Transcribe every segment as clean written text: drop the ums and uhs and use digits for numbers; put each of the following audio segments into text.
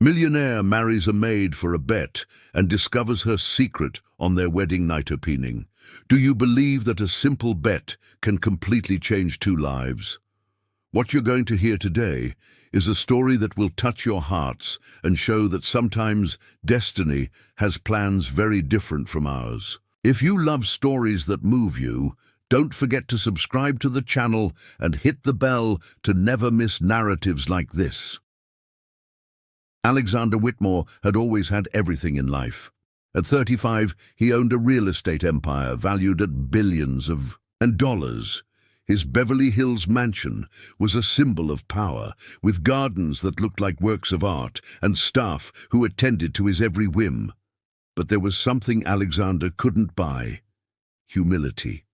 Millionaire marries a maid for a bet and discovers her secret on their wedding night opening. Do you believe that a simple bet can completely change two lives? What you're going to hear today is a story that will touch your hearts and show that sometimes destiny has plans very different from ours. If you love stories that move you, don't forget to subscribe to the channel and hit the bell to never miss narratives like this. Alexander Whitmore had always had everything in life. At 35, he owned a real estate empire valued at billions of dollars. His Beverly Hills mansion was a symbol of power, with gardens that looked like works of art and staff who attended to his every whim. But there was something Alexander couldn't buy: humility.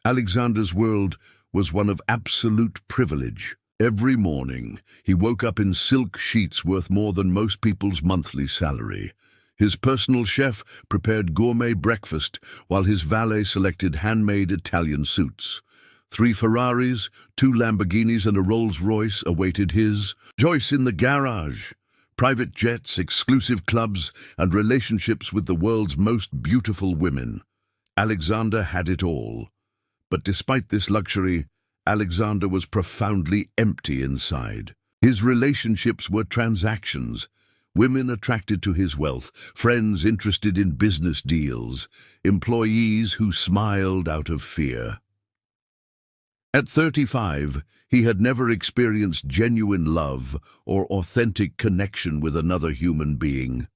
Alexander's world was one of absolute privilege. Every morning, he woke up in silk sheets worth more than most people's monthly salary. His personal chef prepared gourmet breakfast, while his valet selected handmade Italian suits. 3 Ferraris, 2 Lamborghinis and a Rolls-Royce awaited his choice in the garage. Private jets, exclusive clubs, and relationships with the world's most beautiful women. Alexander had it all. But despite this luxury, Alexander was profoundly empty inside. His relationships were transactions. Women attracted to his wealth, friends interested in business deals, employees who smiled out of fear. At 35, he had never experienced genuine love or authentic connection with another human being.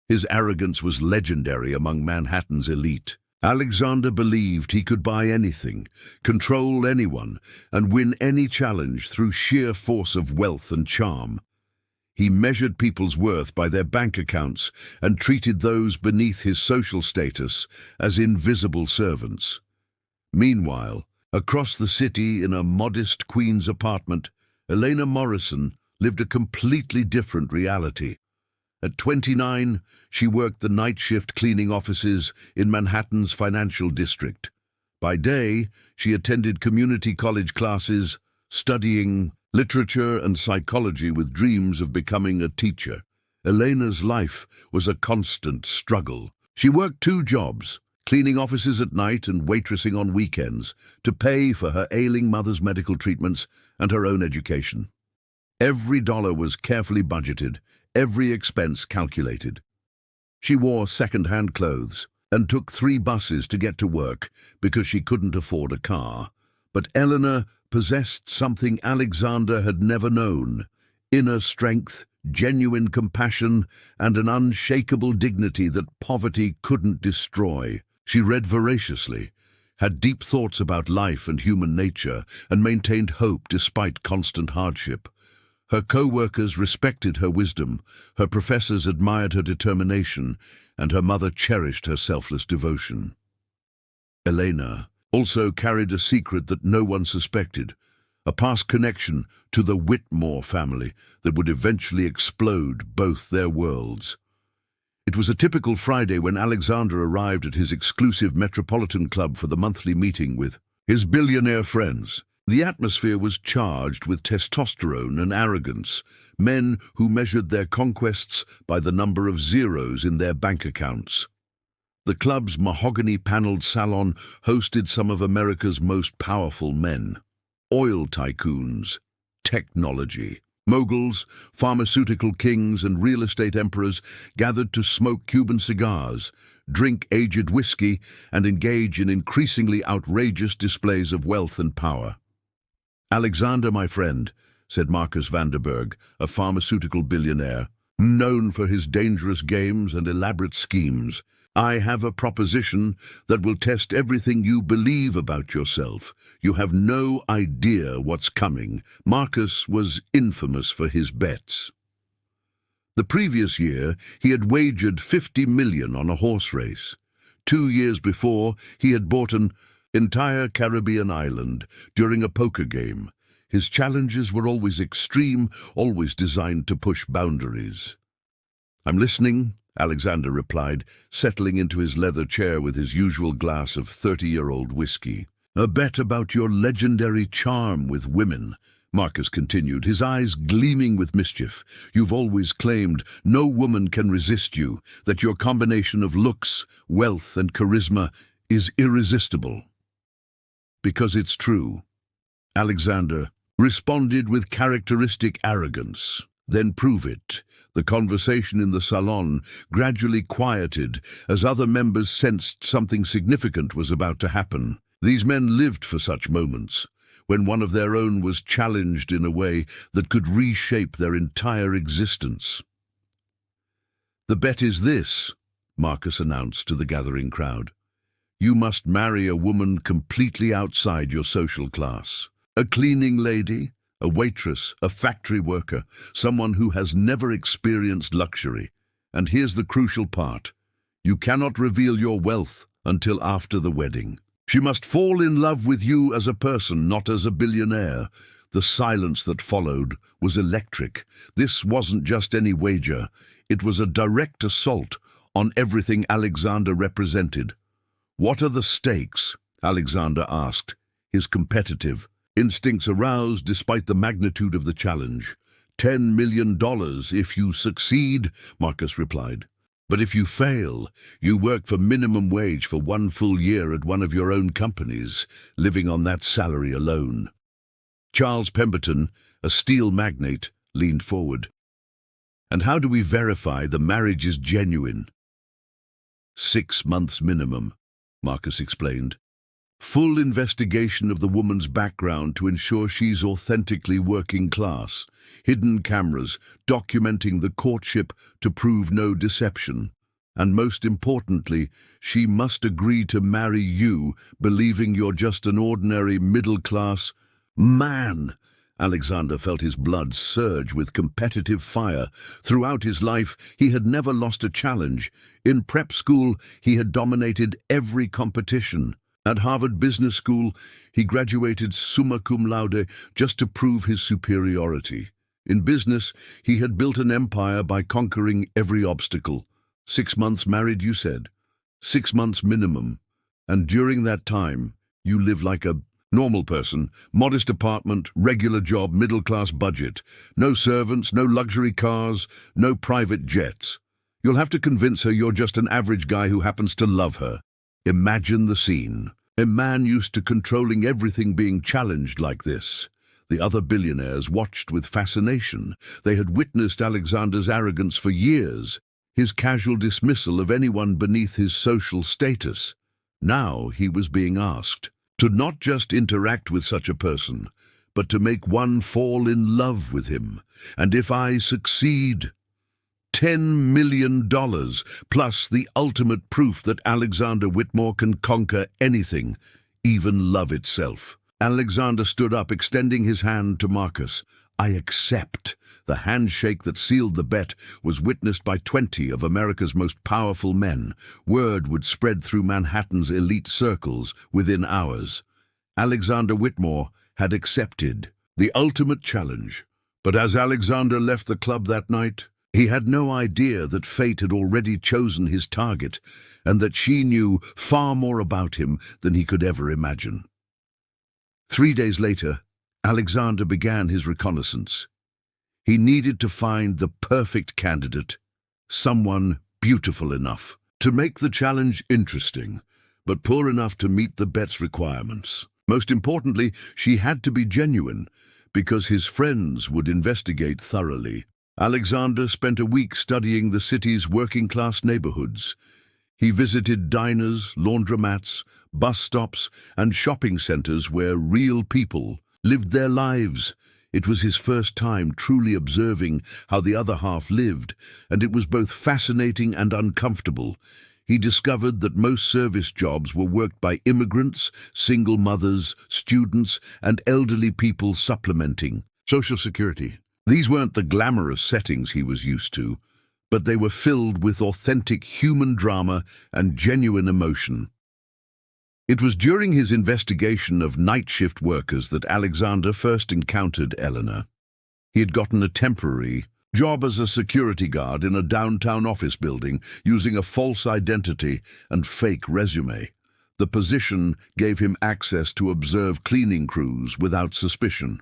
His arrogance was legendary among Manhattan's elite. Alexander believed he could buy anything, control anyone, and win any challenge through sheer force of wealth and charm. He measured people's worth by their bank accounts and treated those beneath his social status as invisible servants. Meanwhile, across the city in a modest Queens apartment, Elena Morrison lived a completely different reality. At 29, she worked the night shift cleaning offices in Manhattan's financial district. By day, she attended community college classes, studying literature and psychology with dreams of becoming a teacher. Elena's life was a constant struggle. She worked 2 jobs, cleaning offices at night and waitressing on weekends, to pay for her ailing mother's medical treatments and her own education. Every dollar was carefully budgeted, every expense calculated. She wore second-hand clothes and took 3 buses to get to work because she couldn't afford a car. But Eleanor possessed something Alexander had never known: inner strength, genuine compassion, and an unshakable dignity that poverty couldn't destroy. She read voraciously, had deep thoughts about life and human nature, and maintained hope despite constant hardship. Her co-workers respected her wisdom, her professors admired her determination, and her mother cherished her selfless devotion. Elena also carried a secret that no one suspected, a past connection to the Whitmore family that would eventually explode both their worlds. It was a typical Friday when Alexander arrived at his exclusive metropolitan club for the monthly meeting with his billionaire friends. The atmosphere was charged with testosterone and arrogance, men who measured their conquests by the number of zeros in their bank accounts. The club's mahogany-paneled salon hosted some of America's most powerful men: oil tycoons, technology moguls, pharmaceutical kings, and real estate emperors gathered to smoke Cuban cigars, drink aged whiskey, and engage in increasingly outrageous displays of wealth and power. "Alexander, my friend," said Marcus Vanderberg, a pharmaceutical billionaire, known for his dangerous games and elaborate schemes, "I have a proposition that will test everything you believe about yourself. You have no idea what's coming." Marcus was infamous for his bets. The previous year, he had wagered $50 million on a horse race. 2 years before, he had bought an entire Caribbean island during a poker game. His challenges were always extreme, always designed to push boundaries. "I'm listening," Alexander replied, settling into his leather chair with his usual glass of 30-year-old whiskey. "A bet about your legendary charm with women," Marcus continued, his eyes gleaming with mischief. You've always claimed no woman can resist you, that your combination of looks, wealth, and charisma is irresistible. Because it's true. Alexander responded with characteristic arrogance. Then prove it. The conversation in the salon gradually quieted as other members sensed something significant was about to happen. These men lived for such moments, when one of their own was challenged in a way that could reshape their entire existence. The bet is this, Marcus announced to the gathering crowd. You must marry a woman completely outside your social class. A cleaning lady, a waitress, a factory worker, someone who has never experienced luxury. And here's the crucial part. You cannot reveal your wealth until after the wedding. She must fall in love with you as a person, not as a billionaire. The silence that followed was electric. This wasn't just any wager. It was a direct assault on everything Alexander represented. What are the stakes? Alexander asked, his competitive instincts aroused despite the magnitude of the challenge. $10 million if you succeed, Marcus replied. But if you fail, you work for minimum wage for 1 full year at one of your own companies, living on that salary alone. Charles Pemberton, a steel magnate, leaned forward. And how do we verify the marriage is genuine? 6 months minimum, Marcus explained. Full investigation of the woman's background to ensure she's authentically working class. Hidden cameras documenting the courtship to prove no deception. And most importantly, she must agree to marry you, believing you're just an ordinary middle-class man. Alexander felt his blood surge with competitive fire. Throughout his life, he had never lost a challenge. In prep school, he had dominated every competition. At Harvard Business School, he graduated summa cum laude just to prove his superiority. In business, he had built an empire by conquering every obstacle. 6 months married, you said. 6 months minimum. And during that time, you lived like a normal person. Modest apartment, regular job, middle-class budget. No servants, no luxury cars, no private jets. You'll have to convince her you're just an average guy who happens to love her. Imagine the scene. A man used to controlling everything being challenged like this. The other billionaires watched with fascination. They had witnessed Alexander's arrogance for years, his casual dismissal of anyone beneath his social status. Now he was being asked to not just interact with such a person, but to make one fall in love with him. And if I succeed, $10 million, plus the ultimate proof that Alexander Whitmore can conquer anything, even love itself. Alexander stood up, extending his hand to Marcus. I accept. The handshake that sealed the bet was witnessed by 20 of America's most powerful men. Word would spread through Manhattan's elite circles within hours. Alexander Whitmore had accepted the ultimate challenge. But as Alexander left the club that night, he had no idea that fate had already chosen his target and that she knew far more about him than he could ever imagine. 3 days later, Alexander began his reconnaissance. He needed to find the perfect candidate, someone beautiful enough to make the challenge interesting, but poor enough to meet the bet's requirements. Most importantly, she had to be genuine, because his friends would investigate thoroughly. Alexander spent a week studying the city's working-class neighborhoods. He visited diners, laundromats, bus stops, and shopping centers where real people lived their lives. It was his first time truly observing how the other half lived, and it was both fascinating and uncomfortable. He discovered that most service jobs were worked by immigrants, single mothers, students, and elderly people supplementing Social Security. These weren't the glamorous settings he was used to, but they were filled with authentic human drama and genuine emotion. It was during his investigation of night shift workers that Alexander first encountered Eleanor. He had gotten a temporary job as a security guard in a downtown office building using a false identity and fake resume. The position gave him access to observe cleaning crews without suspicion.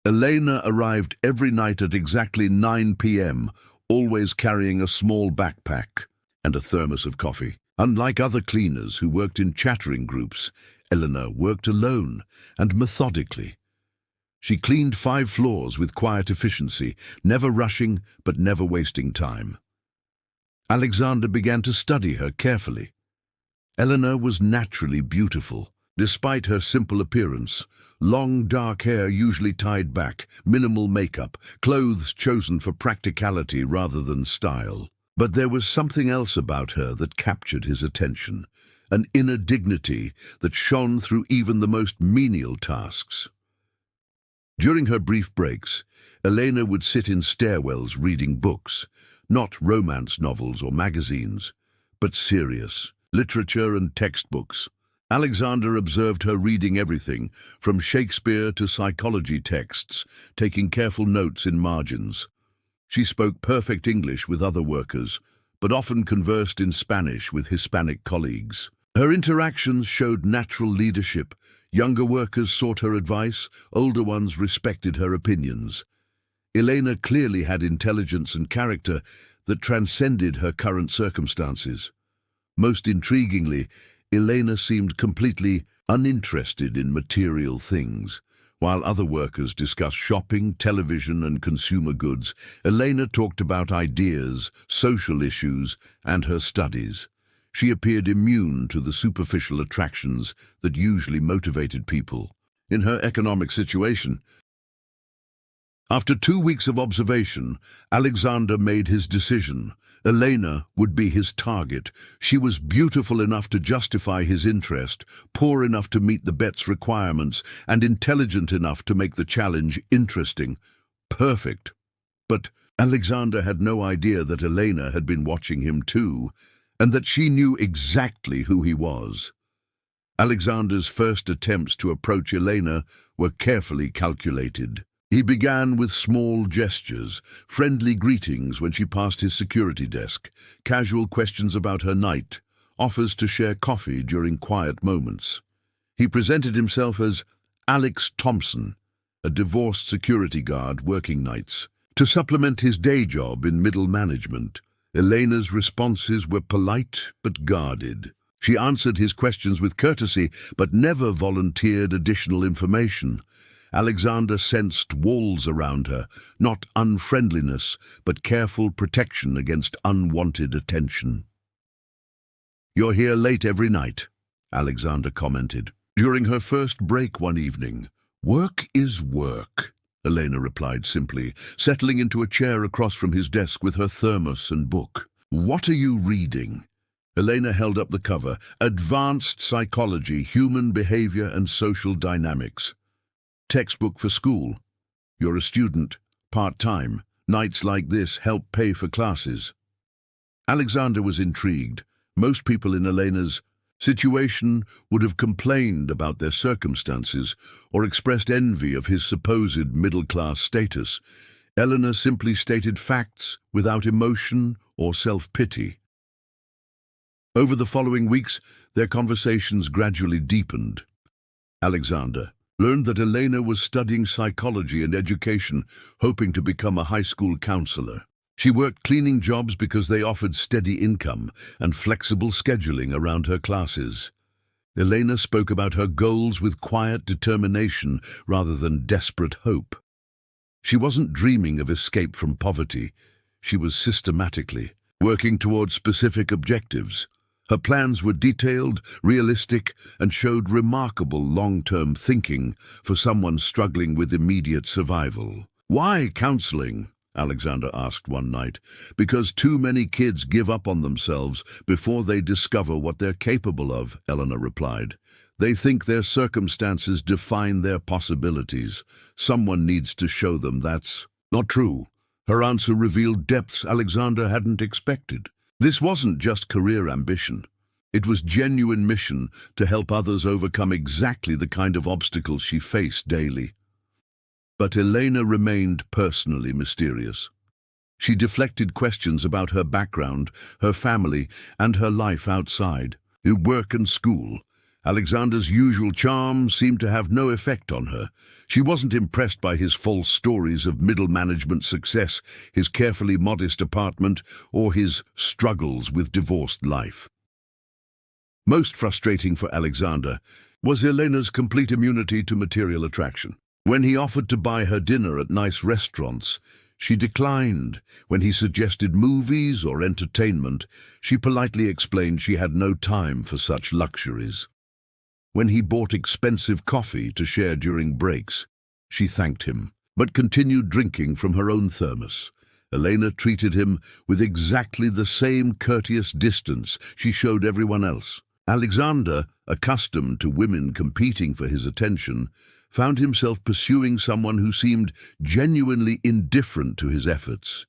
Elena arrived every night at exactly 9 p.m., always carrying a small backpack and a thermos of coffee. Unlike other cleaners who worked in chattering groups, Elena worked alone and methodically. She cleaned 5 floors with quiet efficiency, never rushing but never wasting time. Alexander began to study her carefully. Elena was naturally beautiful. Despite her simple appearance, long dark hair usually tied back, minimal makeup, clothes chosen for practicality rather than style. But there was something else about her that captured his attention, an inner dignity that shone through even the most menial tasks. During her brief breaks, Elena would sit in stairwells reading books, not romance novels or magazines, but serious literature and textbooks. Alexander observed her reading everything, from Shakespeare to psychology texts, taking careful notes in margins. She spoke perfect English with other workers, but often conversed in Spanish with Hispanic colleagues. Her interactions showed natural leadership. Younger workers sought her advice, older ones respected her opinions. Elena clearly had intelligence and character that transcended her current circumstances. Most intriguingly, Elena seemed completely uninterested in material things. While other workers discussed shopping, television, and consumer goods, Elena talked about ideas, social issues, and her studies. She appeared immune to the superficial attractions that usually motivated people. In her economic situation, after 2 weeks of observation, Alexander made his decision. Elena would be his target. She was beautiful enough to justify his interest, poor enough to meet the bet's requirements, and intelligent enough to make the challenge interesting. Perfect. But Alexander had no idea that Elena had been watching him too, and that she knew exactly who he was. Alexander's first attempts to approach Elena were carefully calculated. He began with small gestures, friendly greetings when she passed his security desk, casual questions about her night, offers to share coffee during quiet moments. He presented himself as Alex Thompson, a divorced security guard working nights. To supplement his day job in middle management, Elena's responses were polite but guarded. She answered his questions with courtesy but never volunteered additional information. Alexander sensed walls around her, not unfriendliness, but careful protection against unwanted attention. "You're here late every night," Alexander commented. During her first break one evening, "Work is work," Elena replied simply, settling into a chair across from his desk with her thermos and book. "What are you reading?" Elena held up the cover, Advanced Psychology, Human Behavior and Social Dynamics. Textbook for school. You're a student, part-time. Nights like this help pay for classes. Alexander was intrigued. Most people in Elena's situation would have complained about their circumstances or expressed envy of his supposed middle-class status. Elena simply stated facts without emotion or self-pity. Over the following weeks, their conversations gradually deepened. Alexander learned that Elena was studying psychology and education, hoping to become a high school counselor. She worked cleaning jobs because they offered steady income and flexible scheduling around her classes. Elena spoke about her goals with quiet determination rather than desperate hope. She wasn't dreaming of escape from poverty. She was systematically working toward specific objectives. Her plans were detailed, realistic, and showed remarkable long-term thinking for someone struggling with immediate survival. "Why counseling?" Alexander asked one night. "Because too many kids give up on themselves before they discover what they're capable of," Elena replied. "They think their circumstances define their possibilities. Someone needs to show them that's not true." Her answer revealed depths Alexander hadn't expected. This wasn't just career ambition. It was genuine mission to help others overcome exactly the kind of obstacles she faced daily. But Elena remained personally mysterious. She deflected questions about her background, her family, and her life outside, her work and school, Alexander's usual charm seemed to have no effect on her. She wasn't impressed by his false stories of middle management success, his carefully modest apartment, or his struggles with divorced life. Most frustrating for Alexander was Elena's complete immunity to material attraction. When he offered to buy her dinner at nice restaurants, she declined. When he suggested movies or entertainment, she politely explained she had no time for such luxuries. When he bought expensive coffee to share during breaks, she thanked him, but continued drinking from her own thermos. Elena treated him with exactly the same courteous distance she showed everyone else. Alexander, accustomed to women competing for his attention, found himself pursuing someone who seemed genuinely indifferent to his efforts.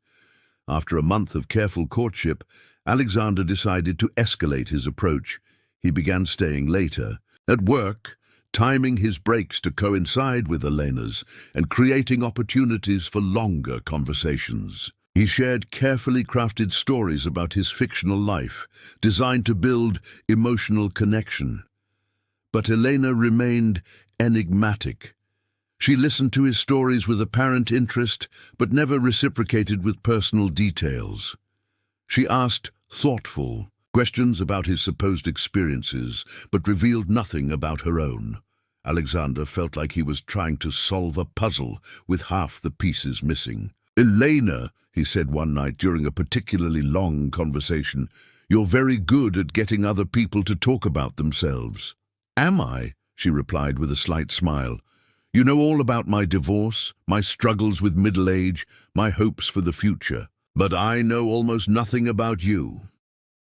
After a month of careful courtship, Alexander decided to escalate his approach. He began staying later. At work, timing his breaks to coincide with Elena's and creating opportunities for longer conversations. He shared carefully crafted stories about his fictional life, designed to build emotional connection. But Elena remained enigmatic. She listened to his stories with apparent interest, but never reciprocated with personal details. She asked thoughtful questions about his supposed experiences, but revealed nothing about her own. Alexander felt like he was trying to solve a puzzle with half the pieces missing. "Elena," he said one night during a particularly long conversation, "you're very good at getting other people to talk about themselves." "Am I?" she replied with a slight smile. "You know all about my divorce, my struggles with middle age, my hopes for the future. But I know almost nothing about you.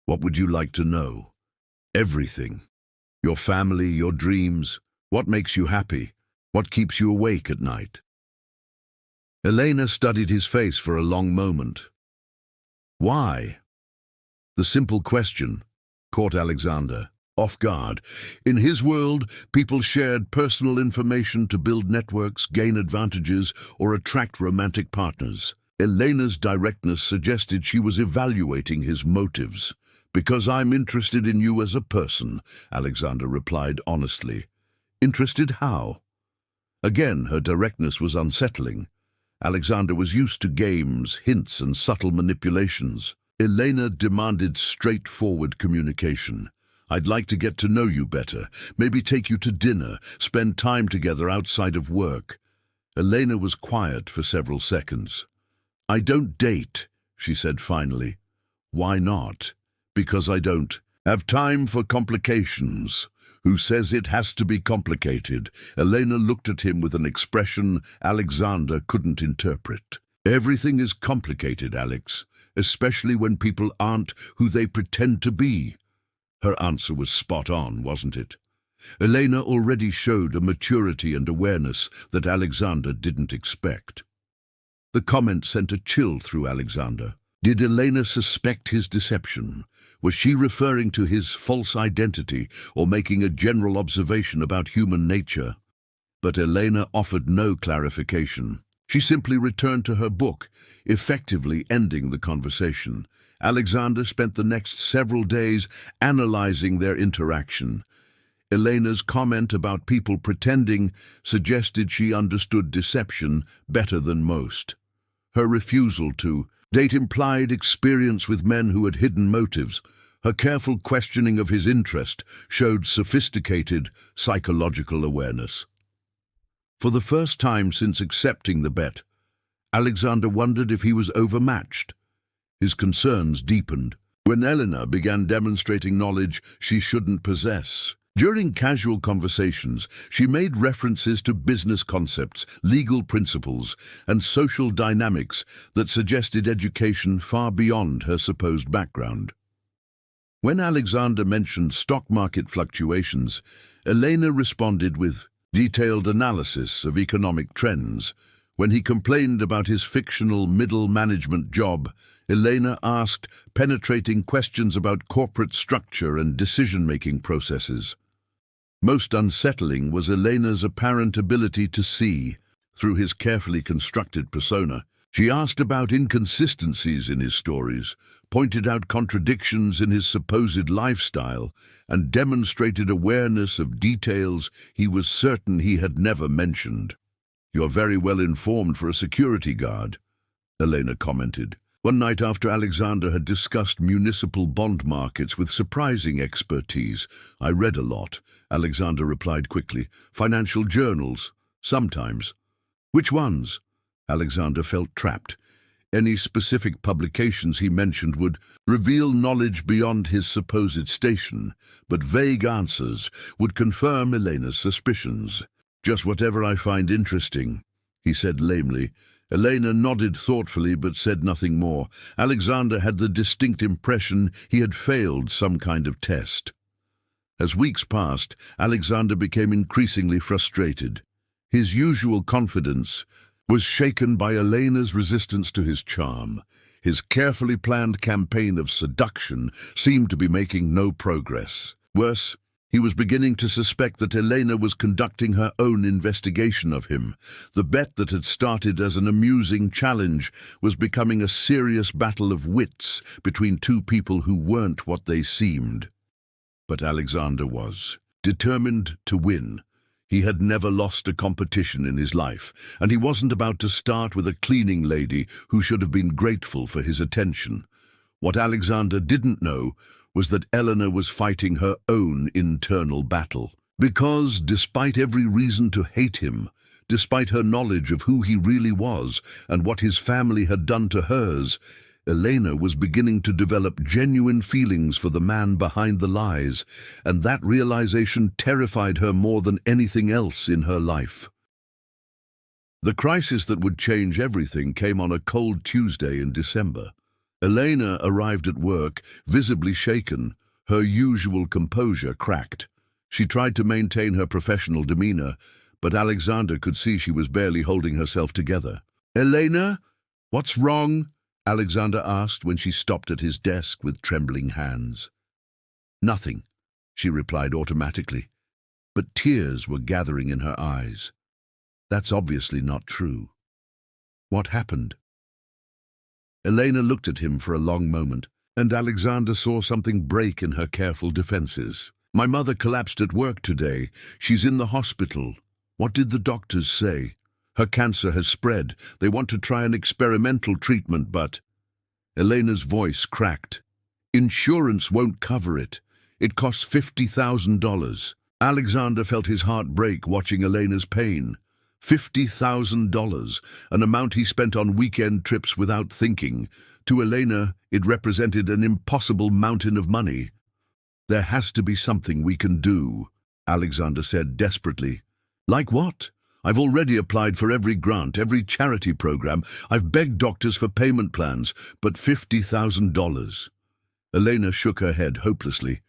What would you like to know?" "Everything. Your family, your dreams, what makes you happy, what keeps you awake at night." Elena studied his face for a long moment. Why? The simple question caught Alexander off guard. In his world, people shared personal information to build networks, gain advantages, or attract romantic partners. Elena's directness suggested she was evaluating his motives. "Because I'm interested in you as a person," Alexander replied honestly. "Interested how?" Again, her directness was unsettling. Alexander was used to games, hints, and subtle manipulations. Elena demanded straightforward communication. "I'd like to get to know you better, maybe take you to dinner, spend time together outside of work." Elena was quiet for several seconds. "I don't date," she said finally. "Why not?" "Because I don't have time for complications." "Who says it has to be complicated?" Elena looked at him with an expression Alexander couldn't interpret. "Everything is complicated, Alex, especially when people aren't who they pretend to be." Her answer was spot on, wasn't it? Elena already showed a maturity and awareness that Alexander didn't expect. The comment sent a chill through Alexander. Did Elena suspect his deception? Was she referring to his false identity or making a general observation about human nature? But Elena offered no clarification. She simply returned to her book, effectively ending the conversation. Alexander spent the next several days analyzing their interaction. Elena's comment about people pretending suggested she understood deception better than most. Her refusal to date implied experience with men who had hidden motives. Her careful questioning of his interest showed sophisticated psychological awareness. For the first time since accepting the bet, Alexander wondered if he was overmatched. His concerns deepened when Elena began demonstrating knowledge she shouldn't possess. During casual conversations, she made references to business concepts, legal principles, and social dynamics that suggested education far beyond her supposed background. When Alexander mentioned stock market fluctuations, Elena responded with detailed analysis of economic trends. When he complained about his fictional middle management job, Elena asked penetrating questions about corporate structure and decision-making processes. Most unsettling was Elena's apparent ability to see, through his carefully constructed persona, She asked about inconsistencies in his stories, pointed out contradictions in his supposed lifestyle, and demonstrated awareness of details he was certain he had never mentioned. "You're very well informed for a security guard," Elena commented. One night after Alexander had discussed municipal bond markets with surprising expertise. "I read a lot," Alexander replied quickly. "Financial journals, sometimes." "Which ones?" Alexander felt trapped. Any specific publications he mentioned would reveal knowledge beyond his supposed station, but vague answers would confirm Elena's suspicions. "Just whatever I find interesting," he said lamely. Elena nodded thoughtfully but said nothing more. Alexander had the distinct impression he had failed some kind of test. As weeks passed, Alexander became increasingly frustrated. His usual confidence was shaken by Elena's resistance to his charm. His carefully planned campaign of seduction seemed to be making no progress. Worse, he was beginning to suspect that Elena was conducting her own investigation of him. The bet that had started as an amusing challenge was becoming a serious battle of wits between two people who weren't what they seemed. But Alexander was determined to win. He had never lost a competition in his life, and he wasn't about to start with a cleaning lady who should have been grateful for his attention. What Alexander didn't know was that Eleanor was fighting her own internal battle. Because, despite every reason to hate him, despite her knowledge of who he really was and what his family had done to hers, Elena was beginning to develop genuine feelings for the man behind the lies, and that realization terrified her more than anything else in her life. The crisis that would change everything came on a cold Tuesday in December. Elena arrived at work, visibly shaken, her usual composure cracked. She tried to maintain her professional demeanor, but Alexander could see she was barely holding herself together. "Elena, what's wrong?" Alexander asked when she stopped at his desk with trembling hands. "Nothing," she replied automatically, but tears were gathering in her eyes. "That's obviously not true. What happened?" Elena looked at him for a long moment, and Alexander saw something break in her careful defenses. "My mother collapsed at work today. She's in the hospital. What did the doctors say? Her cancer has spread. They want to try an experimental treatment, but..." Elena's voice cracked. "Insurance won't cover it. It costs $50,000. Alexander felt his heart break watching Elena's pain. $50,000, an amount he spent on weekend trips without thinking. To Elena, it represented an impossible mountain of money. "There has to be something we can do," Alexander said desperately. "Like what? I've already applied for every grant, every charity program. I've begged doctors for payment plans, but $50,000. Elena shook her head hopelessly.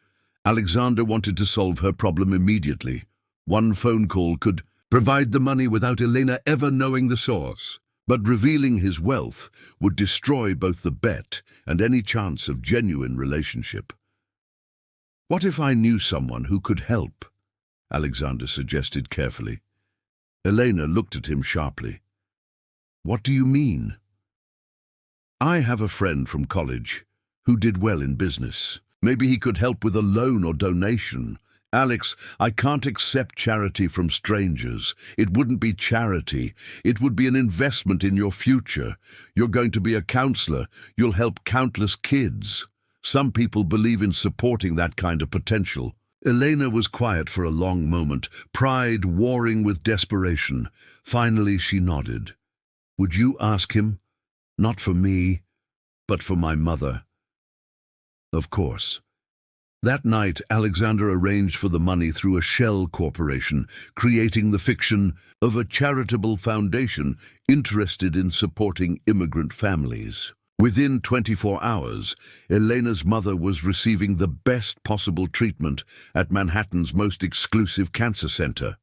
Alexander wanted to solve her problem immediately. One phone call could provide the money without Elena ever knowing the source. But revealing his wealth would destroy both the bet and any chance of genuine relationship. "What if I knew someone who could help?" Alexander suggested carefully. Elena looked at him sharply. "What do you mean?" "I have a friend from college who did well in business. Maybe he could help with a loan or donation. Alex, I can't accept charity from strangers. It wouldn't be charity. It would be an investment in your future. You're going to be a counselor. You'll help countless kids. Some people believe in supporting that kind of potential." Elena was quiet for a long moment, pride warring with desperation. Finally, she nodded. "Would you ask him? Not for me, but for my mother." "Of course." That night, Alexander arranged for the money through a shell corporation, creating the fiction of a charitable foundation interested in supporting immigrant families. Within 24 hours, Elena's mother was receiving the best possible treatment at Manhattan's most exclusive cancer center.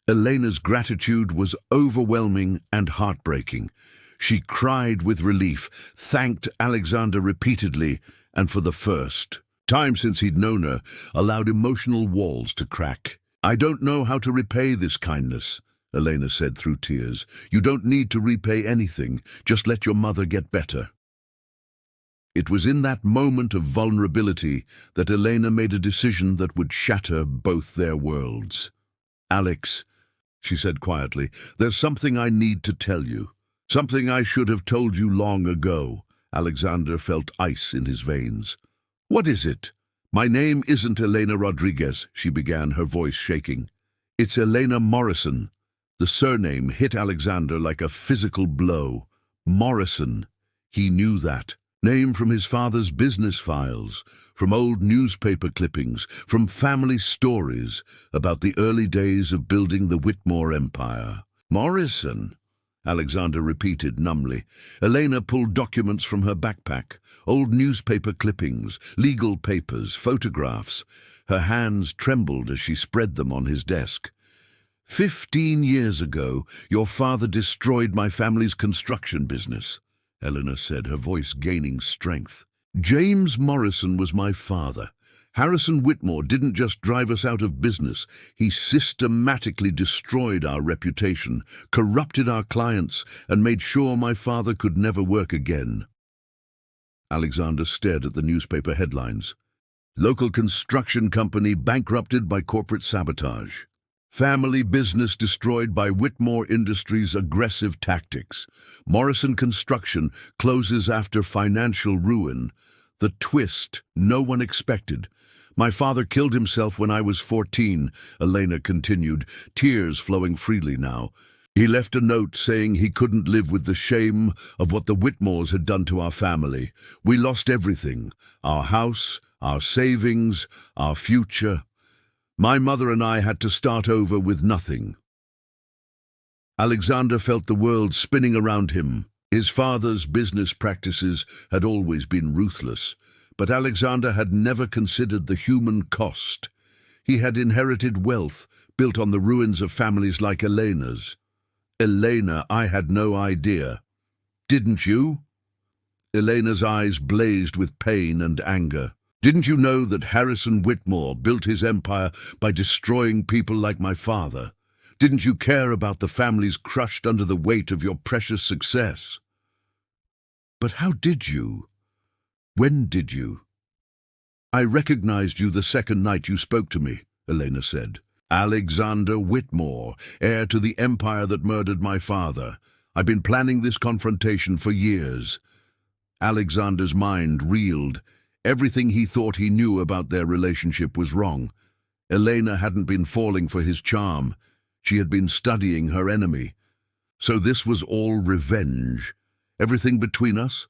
Elena's gratitude was overwhelming and heartbreaking. She cried with relief, thanked Alexander repeatedly, and for the first time since he'd known her, allowed emotional walls to crack. "I don't know how to repay this kindness," Elena said through tears. "You don't need to repay anything. Just let your mother get better." It was in that moment of vulnerability that Elena made a decision that would shatter both their worlds. "Alex," she said quietly, "there's something I need to tell you. Something I should have told you long ago." Alexander felt ice in his veins. "What is it?" "My name isn't Elena Rodriguez," she began, her voice shaking. "It's Elena Morrison." The surname hit Alexander like a physical blow. Morrison. He knew that. Name from his father's business files, from old newspaper clippings, from family stories about the early days of building the Whitmore empire. "Morrison," Alexander repeated numbly. Elena pulled documents from her backpack, old newspaper clippings, legal papers, photographs. Her hands trembled as she spread them on his desk. 15 years ago, your father destroyed my family's construction business," Eleanor said, her voice gaining strength. "James Morrison was my father. Harrison Whitmore didn't just drive us out of business. He systematically destroyed our reputation, corrupted our clients, and made sure my father could never work again." Alexander stared at the newspaper headlines. "Local construction company bankrupted by corporate sabotage. Family business destroyed by Whitmore Industries' aggressive tactics. Morrison Construction closes after financial ruin. The twist no one expected. My father killed himself when I was 14, Elena continued, tears flowing freely now. He left a note saying he couldn't live with the shame of what the Whitmores had done to our family. We lost everything, our house, our savings, our future. My mother and I had to start over with nothing." Alexander felt the world spinning around him. His father's business practices had always been ruthless, but Alexander had never considered the human cost. He had inherited wealth built on the ruins of families like Elena's. "Elena, I had no idea." "Didn't you?" Elena's eyes blazed with pain and anger. "Didn't you know that Harrison Whitmore built his empire by destroying people like my father? Didn't you care about the families crushed under the weight of your precious success?" "But how did you? When did you?" "I recognized you the second night you spoke to me," Elena said. "Alexander Whitmore, heir to the empire that murdered my father. I've been planning this confrontation for years." Alexander's mind reeled. Everything he thought he knew about their relationship was wrong. Elena hadn't been falling for his charm. She had been studying her enemy. So this was all revenge. Everything between us?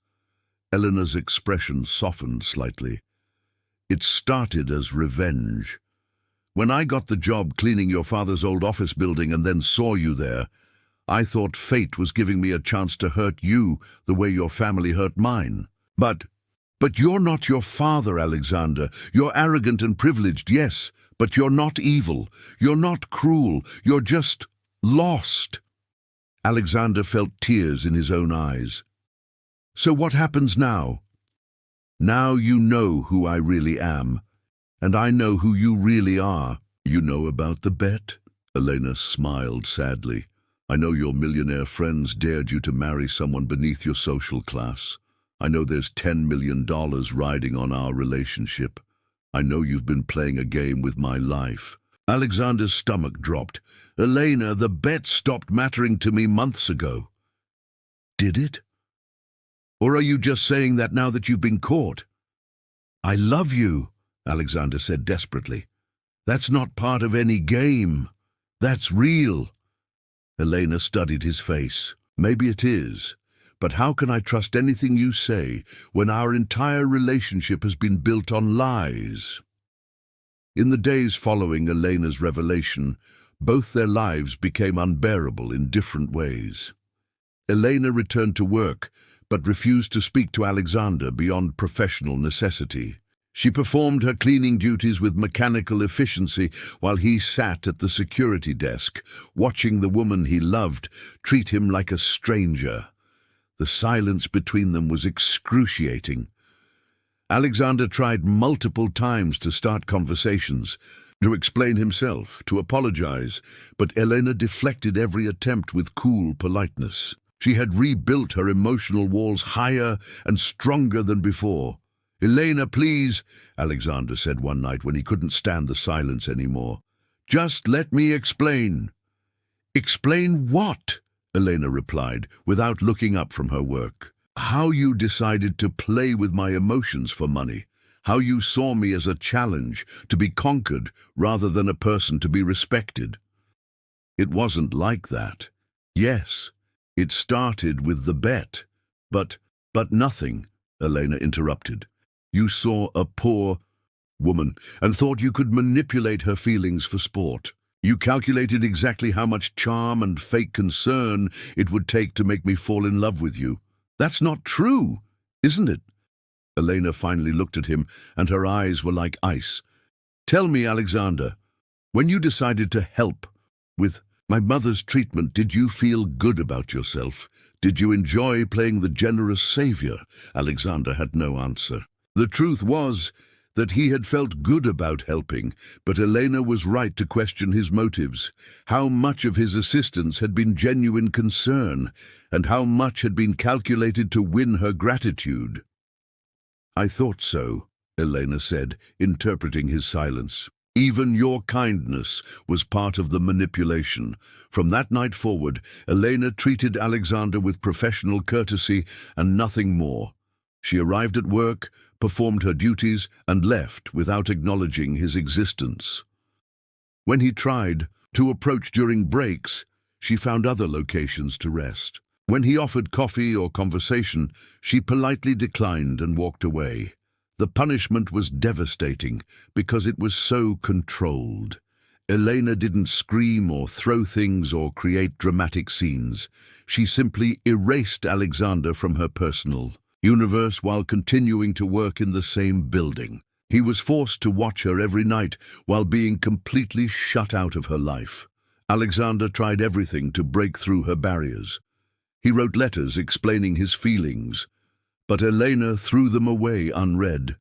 Eleanor's expression softened slightly. "It started as revenge. When I got the job cleaning your father's old office building and then saw you there, I thought fate was giving me a chance to hurt you the way your family hurt mine. But you're not your father, Alexander. You're arrogant and privileged, yes, but you're not evil. You're not cruel. You're just lost." Alexander felt tears in his own eyes. "So what happens now?" "Now you know who I really am, and I know who you really are." "You know about the bet?" Elena smiled sadly. "I know your millionaire friends dared you to marry someone beneath your social class. I know there's $10 million riding on our relationship. I know you've been playing a game with my life." Alexander's stomach dropped. "Elena, the bet stopped mattering to me months ago." "Did it? Or are you just saying that now that you've been caught?" "I love you," Alexander said desperately. "That's not part of any game. That's real." Elena studied his face. "Maybe it is. But how can I trust anything you say when our entire relationship has been built on lies?" In the days following Elena's revelation, both their lives became unbearable in different ways. Elena returned to work, but refused to speak to Alexander beyond professional necessity. She performed her cleaning duties with mechanical efficiency while he sat at the security desk, watching the woman he loved treat him like a stranger. The silence between them was excruciating. Alexander tried multiple times to start conversations, to explain himself, to apologize, but Elena deflected every attempt with cool politeness. She had rebuilt her emotional walls higher and stronger than before. "Elena, please," Alexander said one night when he couldn't stand the silence anymore. "Just let me explain." "Explain what?" Elena replied, without looking up from her work. "How you decided to play with my emotions for money. How you saw me as a challenge to be conquered rather than a person to be respected." "It wasn't like that. Yes, it started with the bet. But nothing," Elena interrupted. "You saw a poor woman and thought you could manipulate her feelings for sport. You calculated exactly how much charm and fake concern it would take to make me fall in love with you. That's not true, isn't it?" Elena finally looked at him, and her eyes were like ice. "Tell me, Alexander, when you decided to help with my mother's treatment, did you feel good about yourself? Did you enjoy playing the generous savior?" Alexander had no answer. The truth was that he had felt good about helping, but Elena was right to question his motives. How much of his assistance had been genuine concern, and how much had been calculated to win her gratitude? "I thought so," Elena said, interpreting his silence. "Even your kindness was part of the manipulation." From that night forward, Elena treated Alexander with professional courtesy and nothing more. She arrived at work, performed her duties, and left without acknowledging his existence. When he tried to approach during breaks, she found other locations to rest. When he offered coffee or conversation, she politely declined and walked away. The punishment was devastating because it was so controlled. Elena didn't scream or throw things or create dramatic scenes. She simply erased Alexander from her personal universe while continuing to work in the same building. He was forced to watch her every night while being completely shut out of her life. Alexander tried everything to break through her barriers. He wrote letters explaining his feelings, but Elena threw them away unread.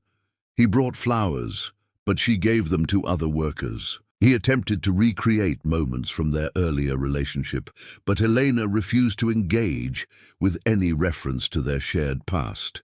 He brought flowers, but she gave them to other workers. He attempted to recreate moments from their earlier relationship, but Elena refused to engage with any reference to their shared past.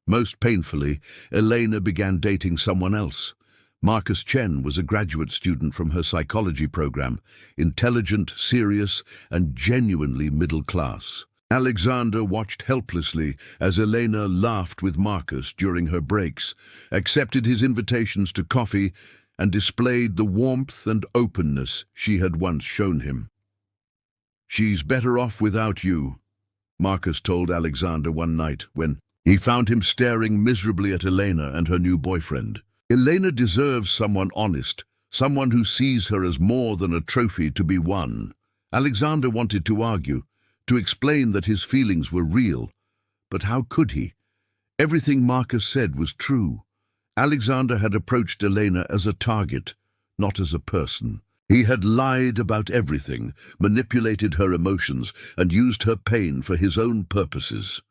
Most painfully, Elena began dating someone else. Marcus Chen was a graduate student from her psychology program, intelligent, serious, and genuinely middle class. Alexander watched helplessly as Elena laughed with Marcus during her breaks, accepted his invitations to coffee, and displayed the warmth and openness she had once shown him. "She's better off without you," Marcus told Alexander one night when he found him staring miserably at Elena and her new boyfriend. "Elena deserves someone honest, someone who sees her as more than a trophy to be won." Alexander wanted to argue, to explain that his feelings were real, but how could he? Everything Marcus said was true. Alexander had approached Elena as a target, not as a person. He had lied about everything, manipulated her emotions, and used her pain for his own purposes.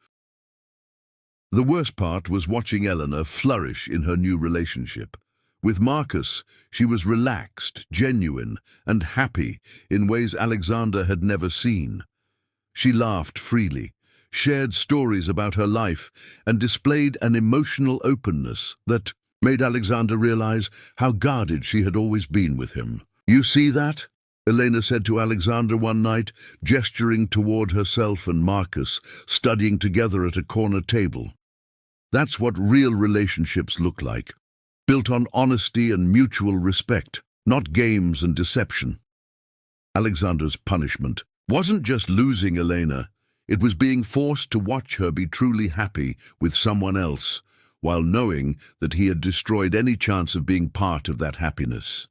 The worst part was watching Elena flourish in her new relationship. With Marcus, she was relaxed, genuine, and happy in ways Alexander had never seen. She laughed freely, shared stories about her life, and displayed an emotional openness that made Alexander realize how guarded she had always been with him. "You see that?" Elena said to Alexander one night, gesturing toward herself and Marcus, studying together at a corner table. "That's what real relationships look like, built on honesty and mutual respect, not games and deception." Alexander's punishment wasn't just losing Elena, it was being forced to watch her be truly happy with someone else, while knowing that he had destroyed any chance of being part of that happiness.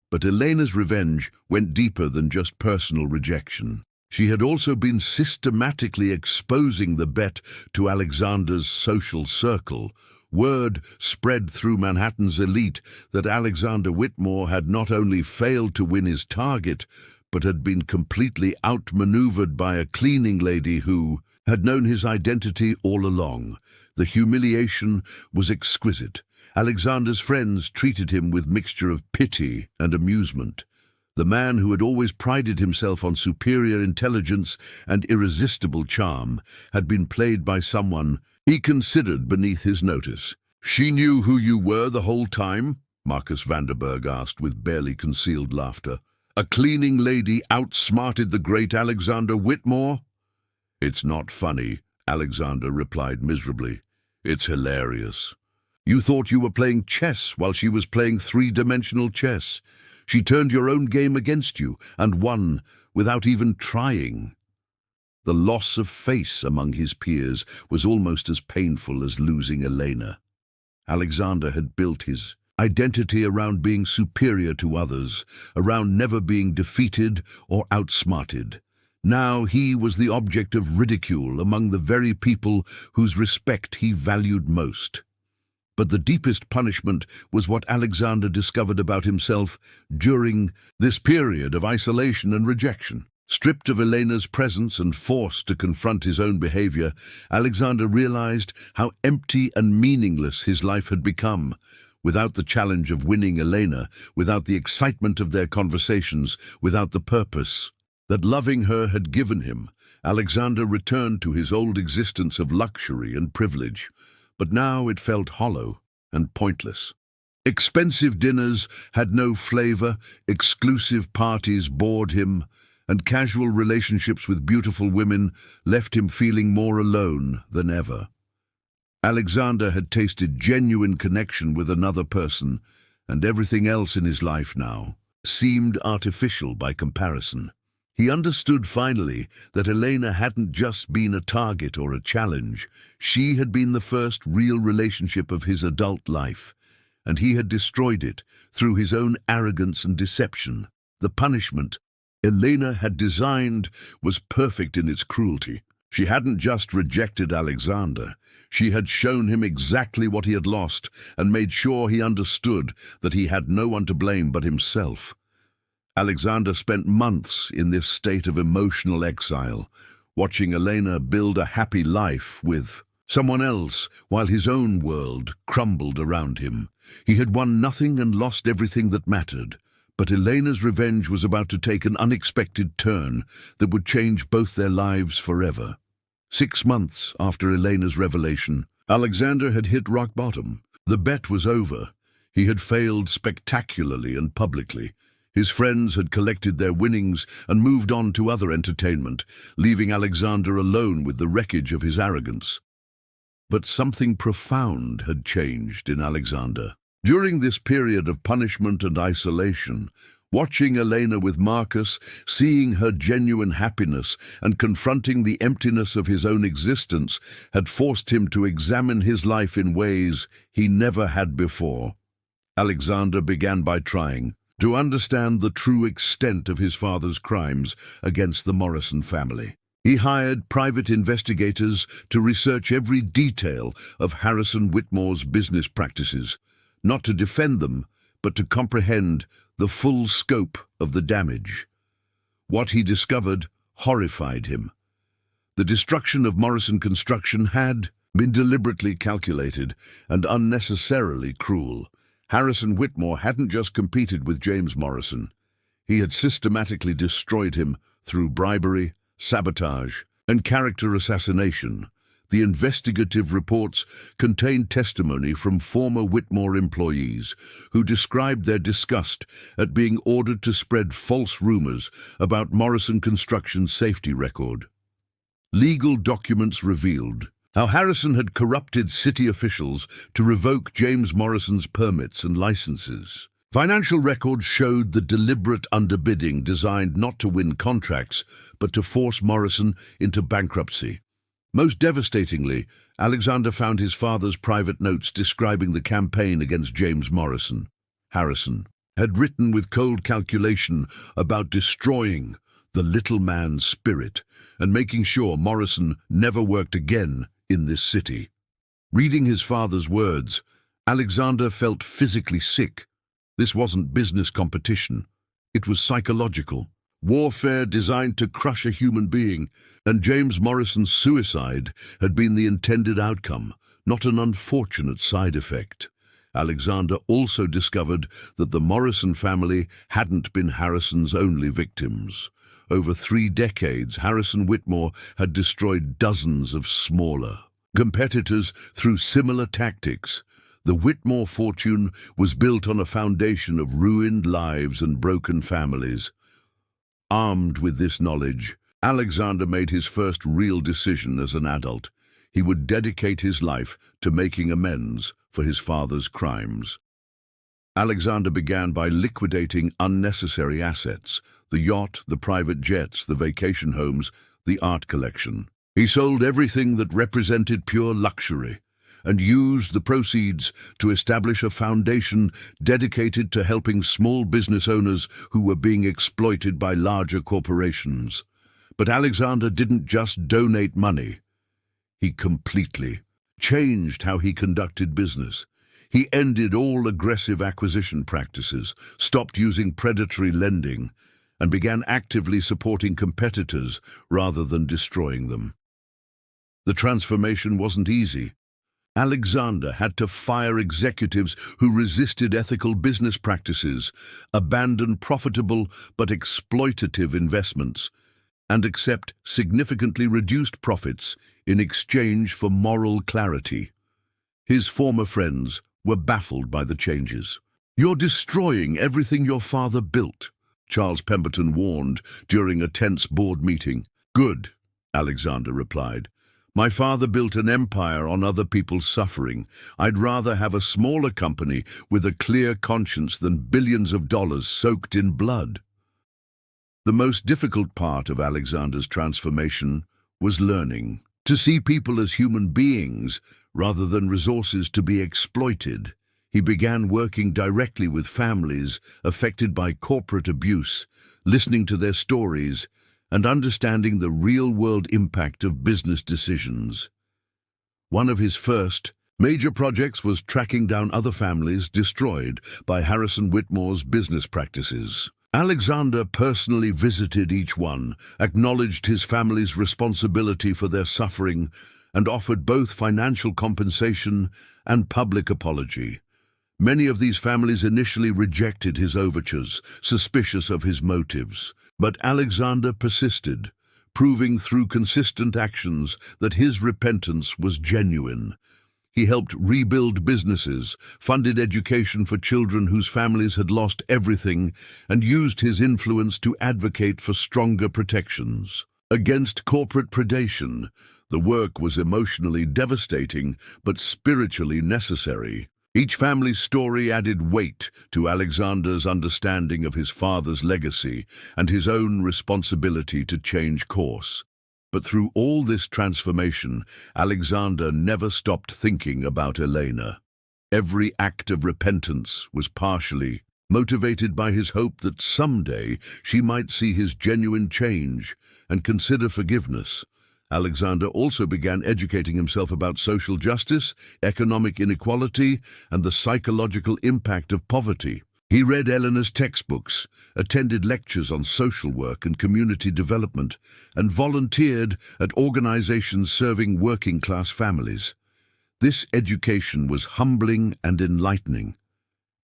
But Elena's revenge went deeper than just personal rejection. She had also been systematically exposing the bet to Alexander's social circle. Word spread through Manhattan's elite that Alexander Whitmore had not only failed to win his target, but had been completely outmaneuvered by a cleaning lady who, had known his identity all along. The humiliation was exquisite. Alexander's friends treated him with mixture of pity and amusement. The man who had always prided himself on superior intelligence and irresistible charm had been played by someone he considered beneath his notice. "She knew who you were the whole time?" Marcus Vanderberg asked with barely concealed laughter. "A cleaning lady outsmarted the great Alexander Whitmore?" "It's not funny," Alexander replied miserably. "It's hilarious. You thought you were playing chess while she was playing three-dimensional chess. She turned your own game against you and won without even trying." The loss of face among his peers was almost as painful as losing Elena. Alexander had built his identity around being superior to others, around never being defeated or outsmarted. Now he was the object of ridicule among the very people whose respect he valued most. But the deepest punishment was what Alexander discovered about himself during this period of isolation and rejection. Stripped of Elena's presence and forced to confront his own behavior, Alexander realized how empty and meaningless his life had become. Without the challenge of winning Elena, without the excitement of their conversations, without the purpose that loving her had given him, Alexander returned to his old existence of luxury and privilege. But now it felt hollow and pointless. Expensive dinners had no flavor, exclusive parties bored him, and casual relationships with beautiful women left him feeling more alone than ever. Alexander had tasted genuine connection with another person, and everything else in his life now seemed artificial by comparison. He understood finally that Elena hadn't just been a target or a challenge. She had been the first real relationship of his adult life, and he had destroyed it through his own arrogance and deception. The punishment Elena had designed was perfect in its cruelty. She hadn't just rejected Alexander. She had shown him exactly what he had lost and made sure he understood that he had no one to blame but himself. Alexander spent months in this state of emotional exile, watching Elena build a happy life with someone else while his own world crumbled around him. He had won nothing and lost everything that mattered, but Elena's revenge was about to take an unexpected turn that would change both their lives forever. 6 months after Elena's revelation, Alexander had hit rock bottom. The bet was over. He had failed spectacularly and publicly. His friends had collected their winnings and moved on to other entertainment, leaving Alexander alone with the wreckage of his arrogance. But something profound had changed in Alexander. During this period of punishment and isolation, watching Elena with Marcus, seeing her genuine happiness and confronting the emptiness of his own existence had forced him to examine his life in ways he never had before. Alexander began by trying to understand the true extent of his father's crimes against the Morrison family. He hired private investigators to research every detail of Harrison Whitmore's business practices, not to defend them, but to comprehend the full scope of the damage. What he discovered horrified him. The destruction of Morrison Construction had been deliberately calculated and unnecessarily cruel. Harrison Whitmore hadn't just competed with James Morrison. He had systematically destroyed him through bribery, sabotage, and character assassination. The investigative reports contained testimony from former Whitmore employees who described their disgust at being ordered to spread false rumors about Morrison Construction's safety record. Legal documents revealed how Harrison had corrupted city officials to revoke James Morrison's permits and licenses. Financial records showed the deliberate underbidding designed not to win contracts, but to force Morrison into bankruptcy. Most devastatingly, Alexander found his father's private notes describing the campaign against James Morrison. Harrison had written with cold calculation about destroying the little man's spirit and making sure Morrison never worked again in this city. Reading his father's words, Alexander felt physically sick. This wasn't business competition. It was psychological. warfare designed to crush a human being, and James Morrison's suicide had been the intended outcome, not an unfortunate side effect. Alexander also discovered that the Morrison family hadn't been Harrison's only victims. Over 3 decades, Harrison Whitmore had destroyed dozens of smaller competitors through similar tactics. The Whitmore fortune was built on a foundation of ruined lives and broken families. Armed with this knowledge, Alexander made his first real decision as an adult. He would dedicate his life to making amends for his father's crimes. Alexander began by liquidating unnecessary assets: the yacht, the private jets, the vacation homes, the art collection. He sold everything that represented pure luxury and used the proceeds to establish a foundation dedicated to helping small business owners who were being exploited by larger corporations. But Alexander didn't just donate money. He completely changed how he conducted business. He ended all aggressive acquisition practices, stopped using predatory lending, and began actively supporting competitors rather than destroying them. The transformation wasn't easy. Alexander had to fire executives who resisted ethical business practices, abandon profitable but exploitative investments, and accept significantly reduced profits in exchange for moral clarity. His former friends were baffled by the changes. "You're destroying everything your father built," Charles Pemberton warned during a tense board meeting. "Good," Alexander replied. "My father built an empire on other people's suffering. I'd rather have a smaller company with a clear conscience than billions of dollars soaked in blood." The most difficult part of Alexander's transformation was learning to see people as human beings rather than resources to be exploited. He began working directly with families affected by corporate abuse, listening to their stories, and understanding the real-world impact of business decisions. One of his first major projects was tracking down other families destroyed by Harrison Whitmore's business practices. Alexander personally visited each one, acknowledged his family's responsibility for their suffering, and offered both financial compensation and public apology. Many of these families initially rejected his overtures, suspicious of his motives. But Alexander persisted, proving through consistent actions that his repentance was genuine. He helped rebuild businesses, funded education for children whose families had lost everything, and used his influence to advocate for stronger protections against corporate predation. The work was emotionally devastating, but spiritually necessary. Each family's story added weight to Alexander's understanding of his father's legacy and his own responsibility to change course. But through all this transformation, Alexander never stopped thinking about Elena. Every act of repentance was partially motivated by his hope that someday she might see his genuine change and consider forgiveness. Alexander also began educating himself about social justice, economic inequality, and the psychological impact of poverty. He read Eleanor's textbooks, attended lectures on social work and community development, and volunteered at organizations serving working-class families. This education was humbling and enlightening.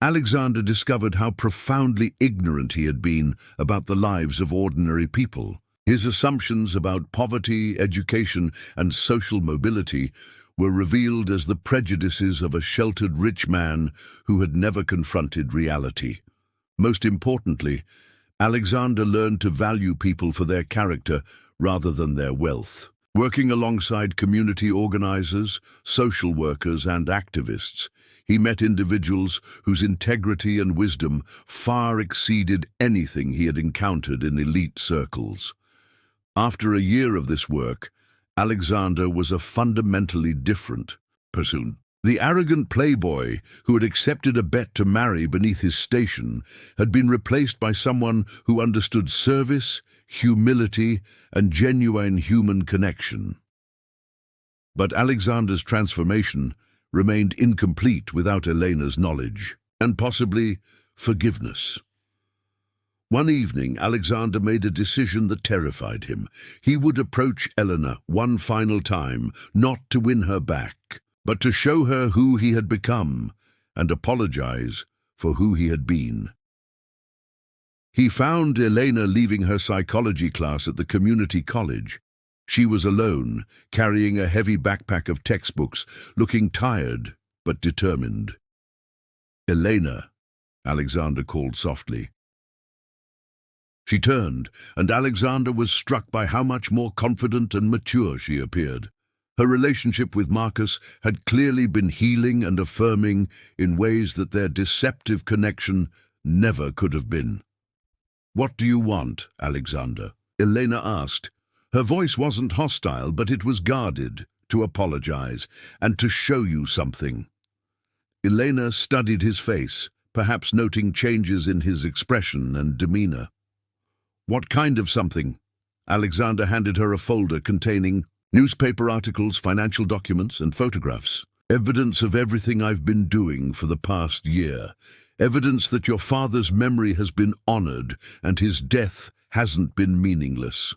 Alexander discovered how profoundly ignorant he had been about the lives of ordinary people. His assumptions about poverty, education, and social mobility were revealed as the prejudices of a sheltered rich man who had never confronted reality. Most importantly, Alexander learned to value people for their character rather than their wealth. Working alongside community organizers, social workers, and activists, he met individuals whose integrity and wisdom far exceeded anything he had encountered in elite circles. After a year of this work, Alexander was a fundamentally different person. The arrogant playboy who had accepted a bet to marry beneath his station had been replaced by someone who understood service, humility, and genuine human connection. But Alexander's transformation remained incomplete without Elena's knowledge, and possibly forgiveness. One evening, Alexander made a decision that terrified him. He would approach Eleanor one final time, not to win her back, but to show her who he had become and apologize for who he had been. He found Elena leaving her psychology class at the community college. She was alone, carrying a heavy backpack of textbooks, looking tired but determined. "Elena," Alexander called softly. She turned, and Alexander was struck by how much more confident and mature she appeared. Her relationship with Marcus had clearly been healing and affirming in ways that their deceptive connection never could have been. "What do you want, Alexander?" Elena asked. Her voice wasn't hostile, but it was guarded, to apologize, and to show you something. Elena studied his face, perhaps noting changes in his expression and demeanor. "What kind of something?" Alexander handed her a folder containing newspaper articles, financial documents, and photographs. "Evidence of everything I've been doing for the past year. Evidence that your father's memory has been honored and his death hasn't been meaningless."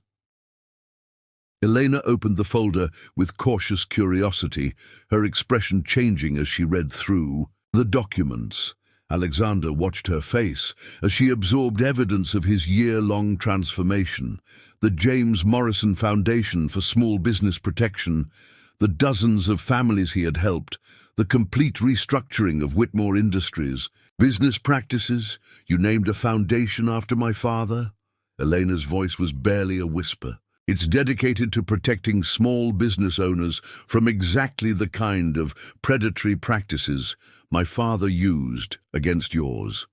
Elena opened the folder with cautious curiosity, her expression changing as she read through the documents. Alexander watched her face as she absorbed evidence of his year-long transformation, the James Morrison Foundation for Small Business Protection, the dozens of families he had helped, the complete restructuring of Whitmore Industries, business practices. "You named a foundation after my father?" Elena's voice was barely a whisper. "It's dedicated to protecting small business owners from exactly the kind of predatory practices my father used against yours.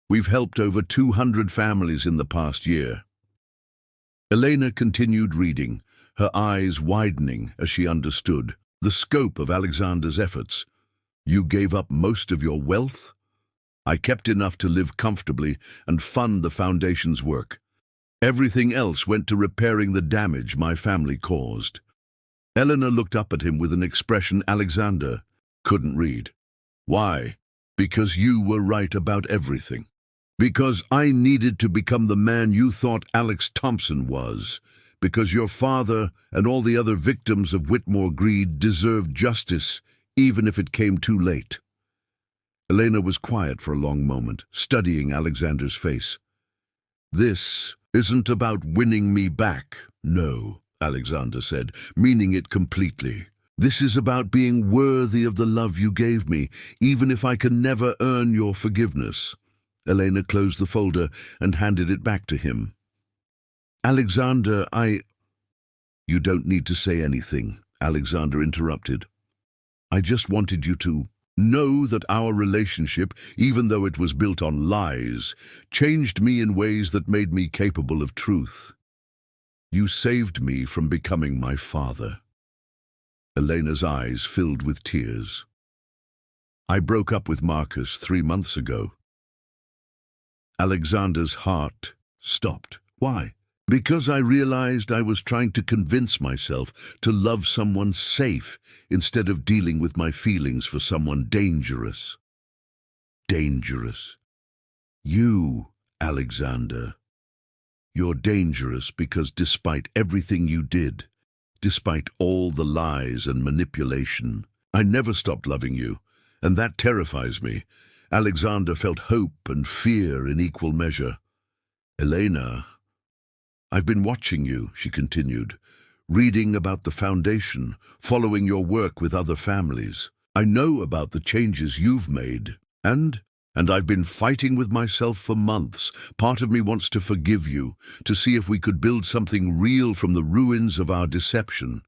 We've helped over 200 families in the past year." Elena continued reading, her eyes widening as she understood the scope of Alexander's efforts. "You gave up most of your wealth? I kept enough to live comfortably and fund the foundation's work. Everything else went to repairing the damage my family caused." Eleanor looked up at him with an expression Alexander couldn't read. "Why?" "Because you were right about everything. Because I needed to become the man you thought Alex Thompson was. Because your father and all the other victims of Whitmore greed deserved justice, even if it came too late." Elena was quiet for a long moment, studying Alexander's face. "This isn't about winning me back." "No," Alexander said, meaning it completely. "This is about being worthy of the love you gave me, even if I can never earn your forgiveness." Elena closed the folder and handed it back to him. "Alexander, You don't need to say anything," Alexander interrupted. "I just wanted you to know that our relationship, even though it was built on lies, changed me in ways that made me capable of truth. You saved me from becoming my father." Elena's eyes filled with tears. "I broke up with Marcus 3 months ago." Alexander's heart stopped. "Why?" "Because I realized I was trying to convince myself to love someone safe instead of dealing with my feelings for someone dangerous." "Dangerous? You, Alexander. You're dangerous because despite everything you did, despite all the lies and manipulation, I never stopped loving you, and that terrifies me." Alexander felt hope and fear in equal measure. "Elena, I've been watching you," she continued, "reading about the foundation, following your work with other families. I know about the changes you've made, and I've been fighting with myself for months. Part of me wants to forgive you, to see if we could build something real from the ruins of our deception.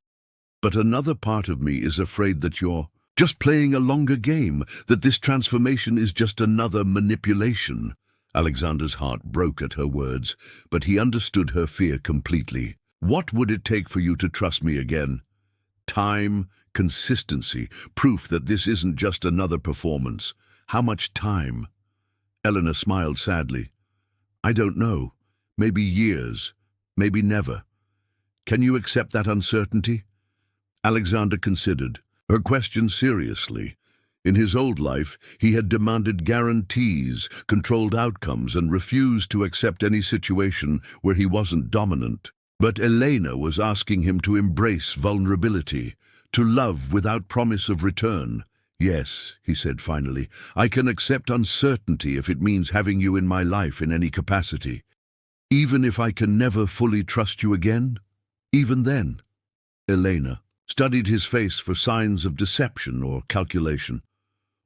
But another part of me is afraid that you're just playing a longer game, that this transformation is just another manipulation." Alexander's heart broke at her words, but he understood her fear completely. "What would it take for you to trust me again?" "Time, consistency, proof that this isn't just another performance." "How much time?" Eleanor smiled sadly. "I don't know. Maybe years. Maybe never. Can you accept that uncertainty?" Alexander considered her question seriously. In his old life, he had demanded guarantees, controlled outcomes, and refused to accept any situation where he wasn't dominant. But Elena was asking him to embrace vulnerability, to love without promise of return. "Yes," he said finally, "I can accept uncertainty if it means having you in my life in any capacity. Even if I can never fully trust you again? Even then?" Elena studied his face for signs of deception or calculation.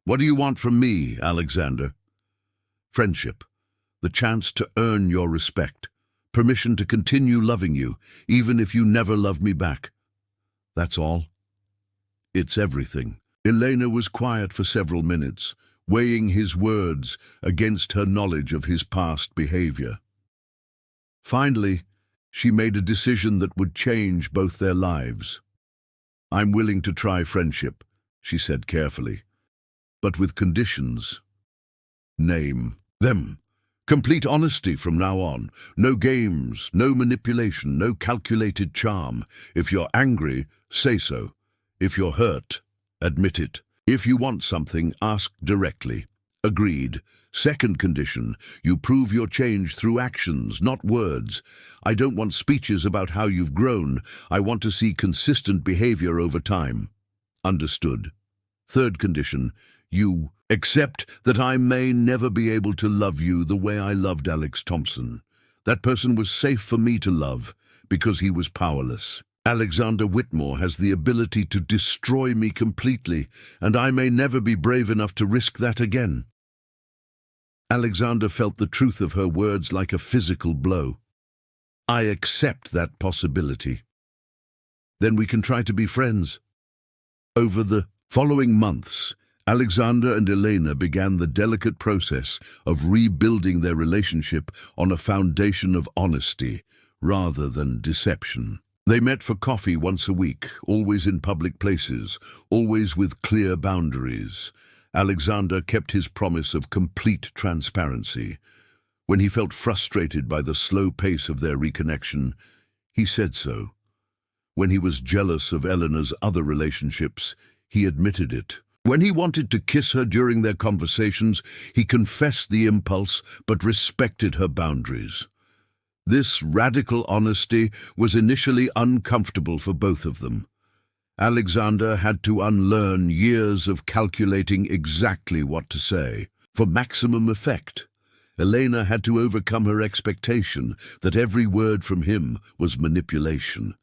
"What do you want from me, Alexander?" "Friendship, the chance to earn your respect, permission to continue loving you, even if you never love me back. That's all." "It's everything." Elena was quiet for several minutes, weighing his words against her knowledge of his past behavior. Finally, she made a decision that would change both their lives. "I'm willing to try friendship," she said carefully, "but with conditions. Name them. Complete honesty from now on. No games, no manipulation, no calculated charm. If you're angry, say so. If you're hurt, admit it. If you want something, ask directly." "Agreed. Second condition, you prove your change through actions, not words. I don't want speeches about how you've grown. I want to see consistent behavior over time." "Understood." Third condition, you accept that I may never be able to love you the way I loved Alex Thompson. That person was safe for me to love because he was powerless. Alexander Whitmore has the ability to destroy me completely, and I may never be brave enough to risk that again. Alexander felt the truth of her words like a physical blow. "I accept that possibility." "Then we can try to be friends." Over the following months, Alexander and Elena began the delicate process of rebuilding their relationship on a foundation of honesty rather than deception. They met for coffee once a week, always in public places, always with clear boundaries. Alexander kept his promise of complete transparency. When he felt frustrated by the slow pace of their reconnection, he said so. When he was jealous of Eleanor's other relationships, he admitted it. When he wanted to kiss her during their conversations, he confessed the impulse but respected her boundaries. This radical honesty was initially uncomfortable for both of them. Alexander had to unlearn years of calculating exactly what to say for maximum effect. Elena had to overcome her expectation that every word from him was manipulation.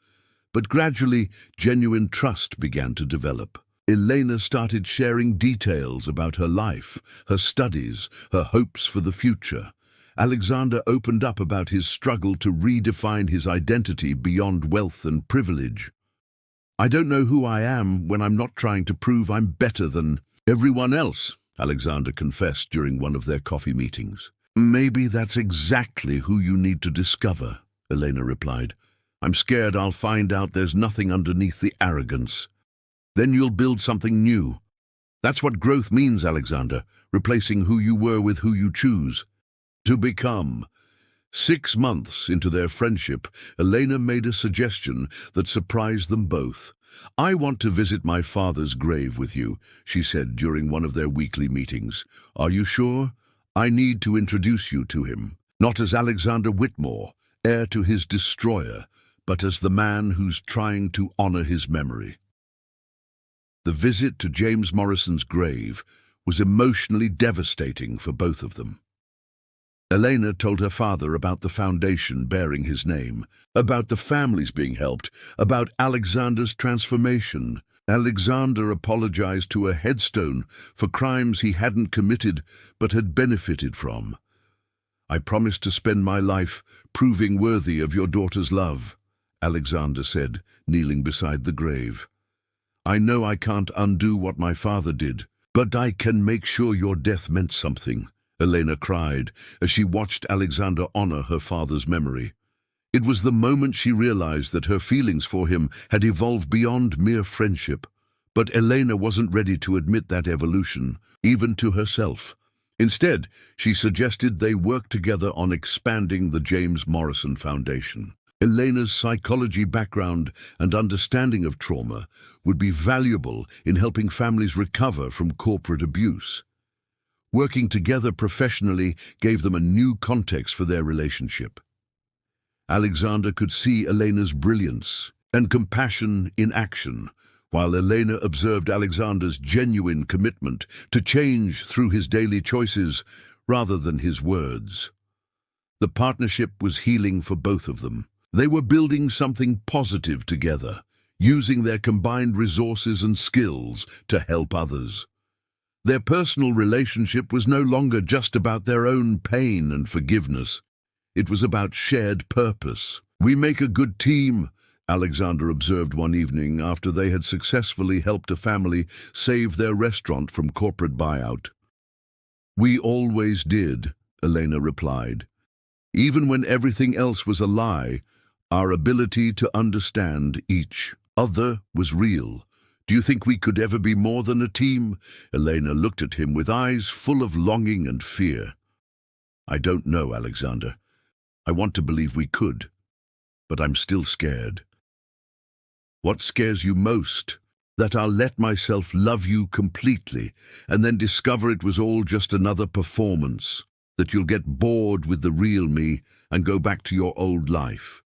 But gradually, genuine trust began to develop. Elena started sharing details about her life, her studies, her hopes for the future. Alexander opened up about his struggle to redefine his identity beyond wealth and privilege. "I don't know who I am when I'm not trying to prove I'm better than everyone else," Alexander confessed during one of their coffee meetings. "Maybe that's exactly who you need to discover," Elena replied. "I'm scared I'll find out there's nothing underneath the arrogance. Then you'll build something new. That's what growth means, Alexander, replacing who you were with who you choose to become." 6 months into their friendship, Elena made a suggestion that surprised them both. "I want to visit my father's grave with you," she said during one of their weekly meetings. "Are you sure? I need to introduce you to him, not as Alexander Whitmore, heir to his destroyer, but as the man who's trying to honor his memory." The visit to James Morrison's grave was emotionally devastating for both of them. Elena told her father about the foundation bearing his name, about the families being helped, about Alexander's transformation. Alexander apologized to a headstone for crimes he hadn't committed but had benefited from. "I promise to spend my life proving worthy of your daughter's love," Alexander said, kneeling beside the grave. "I know I can't undo what my father did, but I can make sure your death meant something," Elena cried as she watched Alexander honor her father's memory. It was the moment she realized that her feelings for him had evolved beyond mere friendship. But Elena wasn't ready to admit that evolution, even to herself. Instead, she suggested they work together on expanding the James Morrison Foundation. Elena's psychology background and understanding of trauma would be valuable in helping families recover from corporate abuse. Working together professionally gave them a new context for their relationship. Alexander could see Elena's brilliance and compassion in action, while Elena observed Alexander's genuine commitment to change through his daily choices rather than his words. The partnership was healing for both of them. They were building something positive together, using their combined resources and skills to help others. Their personal relationship was no longer just about their own pain and forgiveness. It was about shared purpose. "We make a good team," Alexander observed one evening after they had successfully helped a family save their restaurant from corporate buyout. "We always did," Elena replied. "Even when everything else was a lie, our ability to understand each other was real. Do you think we could ever be more than a team?" Elena looked at him with eyes full of longing and fear. "I don't know, Alexander. I want to believe we could, but I'm still scared." "What scares you most?" "That I'll let myself love you completely and then discover it was all just another performance, that you'll get bored with the real me and go back to your old life."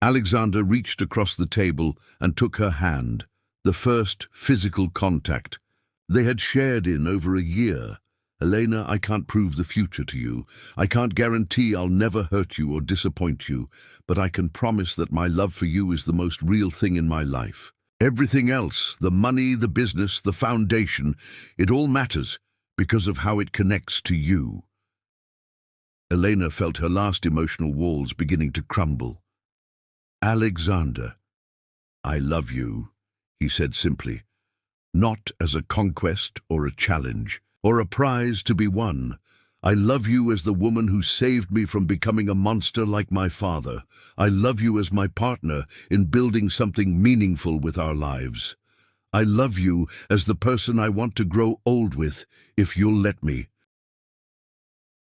Alexander reached across the table and took her hand, the first physical contact they had shared in over a year. "Elena, I can't prove the future to you. I can't guarantee I'll never hurt you or disappoint you, but I can promise that my love for you is the most real thing in my life. Everything else, the money, the business, the foundation, it all matters because of how it connects to you." Elena felt her last emotional walls beginning to crumble. "Alexander, I love you," he said simply, "not as a conquest or a challenge or a prize to be won. I love you as the woman who saved me from becoming a monster like my father. I love you as my partner in building something meaningful with our lives. I love you as the person I want to grow old with, if you'll let me."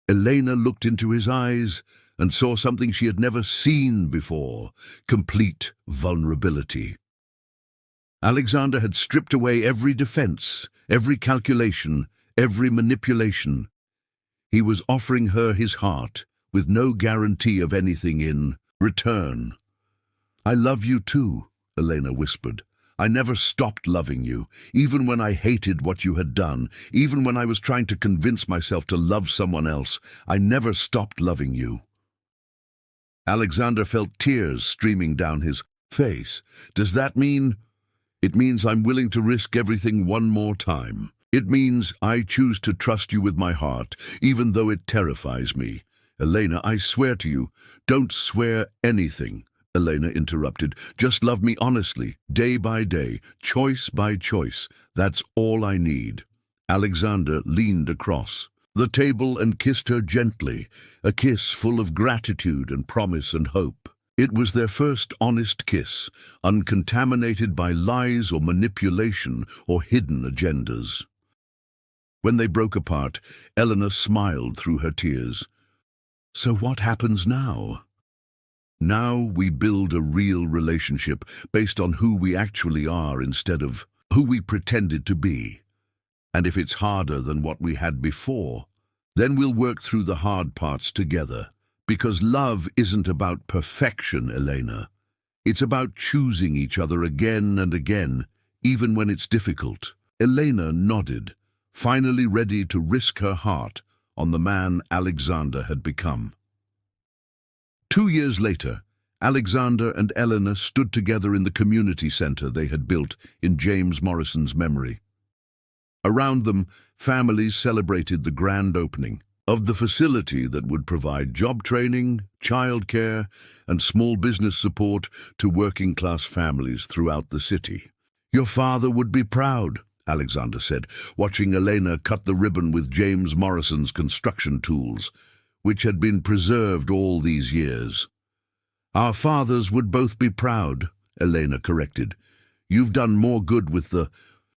Elena looked into his eyes and saw something she had never seen before: complete vulnerability. Alexander had stripped away every defense, every calculation, every manipulation. He was offering her his heart, with no guarantee of anything in return. "I love you too," Elena whispered. "I never stopped loving you, even when I hated what you had done, even when I was trying to convince myself to love someone else. I never stopped loving you." Alexander felt tears streaming down his face. "Does that mean—" "It means I'm willing to risk everything one more time. It means I choose to trust you with my heart, even though it terrifies me." "Elena, I swear to you—" "Don't swear anything," Elena interrupted. "Just love me honestly, day by day, choice by choice. That's all I need." Alexander leaned across the table and kissed her gently, a kiss full of gratitude and promise and hope. It was their first honest kiss, uncontaminated by lies or manipulation or hidden agendas. When they broke apart, Eleanor smiled through her tears. "So what happens now?" "Now we build a real relationship based on who we actually are instead of who we pretended to be. And if it's harder than what we had before, then we'll work through the hard parts together. Because love isn't about perfection, Elena. It's about choosing each other again and again, even when it's difficult." Elena nodded, finally ready to risk her heart on the man Alexander had become. 2 years later, Alexander and Eleanor stood together in the community center they had built in James Morrison's memory. Around them, families celebrated the grand opening of the facility that would provide job training, childcare, and small business support to working-class families throughout the city. "Your father would be proud," Alexander said, watching Elena cut the ribbon with James Morrison's construction tools, which had been preserved all these years. "Our fathers would both be proud," Elena corrected. "You've done more good with the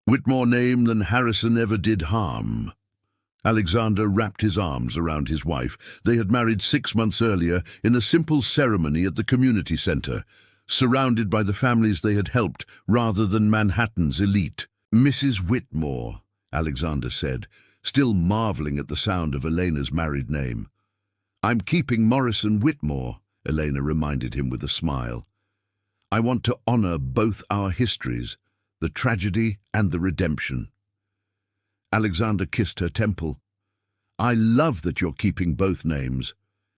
Whitmore name than Harrison ever did harm." Alexander wrapped his arms around his wife. They had married 6 months earlier in a simple ceremony at the community center, surrounded by the families they had helped rather than Manhattan's elite. "Mrs. Whitmore," Alexander said, still marveling at the sound of Elena's married name. "I'm keeping Morrison Whitmore," Elena reminded him with a smile. "I want to honor both our histories, the tragedy and the redemption." Alexander kissed her temple. "I love that you're keeping both names.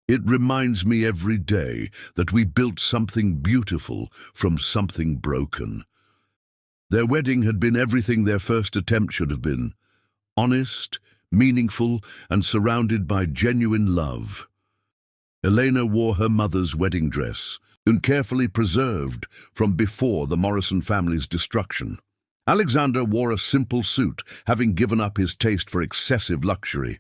It reminds me every day that we built something beautiful from something broken." Their wedding had been everything their first attempt should have been: honest, meaningful, and surrounded by genuine love. Elena wore her mother's wedding dress, carefully preserved from before the Morrison family's destruction. Alexander wore a simple suit, having given up his taste for excessive luxury.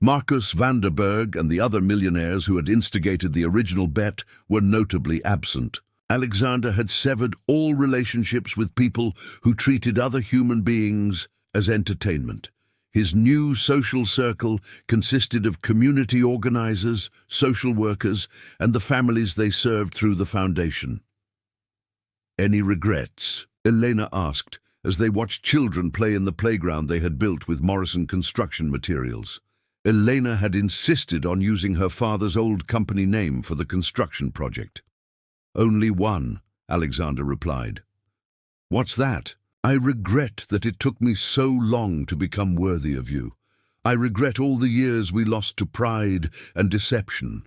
Marcus Vanderberg and the other millionaires who had instigated the original bet were notably absent. Alexander had severed all relationships with people who treated other human beings as entertainment. His new social circle consisted of community organizers, social workers, and the families they served through the foundation. "Any regrets?" Elena asked, as they watched children play in the playground they had built with Morrison construction materials. Elena had insisted on using her father's old company name for the construction project. "Only one," Alexander replied. "What's that?" "I regret that it took me so long to become worthy of you. I regret all the years we lost to pride and deception."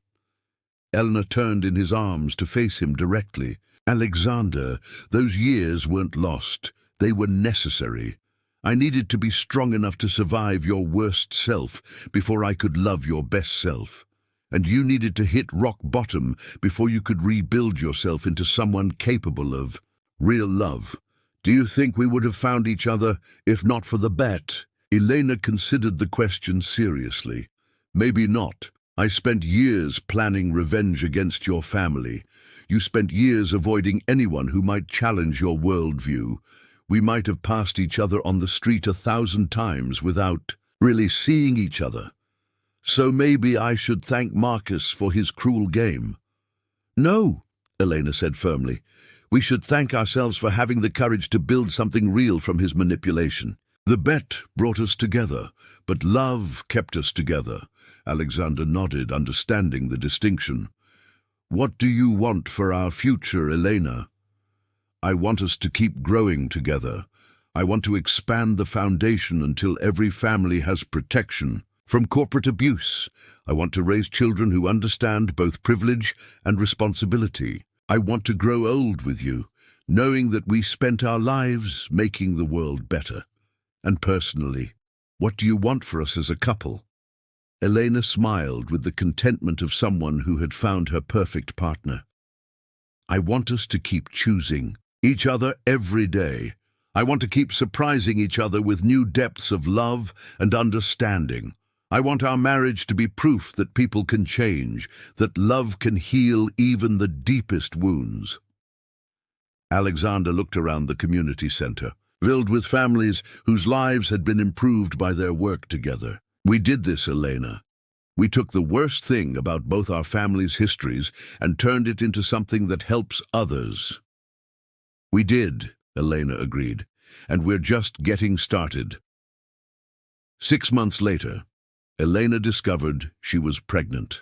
Elena turned in his arms to face him directly. "Alexander, those years weren't lost. They were necessary. I needed to be strong enough to survive your worst self before I could love your best self. And you needed to hit rock bottom before you could rebuild yourself into someone capable of real love. Do you think we would have found each other if not for the bet?" Elena considered the question seriously. "Maybe not. I spent years planning revenge against your family. You spent years avoiding anyone who might challenge your worldview. We might have passed each other on the street 1,000 times without really seeing each other. So maybe I should thank Marcus for his cruel game." "No," Elena said firmly. "We should thank ourselves for having the courage to build something real from his manipulation. The bet brought us together, but love kept us together." Alexander nodded, understanding the distinction. "What do you want for our future, Elena?" "I want us to keep growing together. I want to expand the foundation until every family has protection from corporate abuse. I want to raise children who understand both privilege and responsibility. I want to grow old with you, knowing that we spent our lives making the world better. And personally, what do you want for us as a couple?" Elena smiled with the contentment of someone who had found her perfect partner. "I want us to keep choosing each other every day. I want to keep surprising each other with new depths of love and understanding. I want our marriage to be proof that people can change, that love can heal even the deepest wounds." Alexander looked around the community center, filled with families whose lives had been improved by their work together. "We did this, Elena. We took the worst thing about both our families' histories and turned it into something that helps others." "We did," Elena agreed, "and we're just getting started." 6 months later, Elena discovered she was pregnant.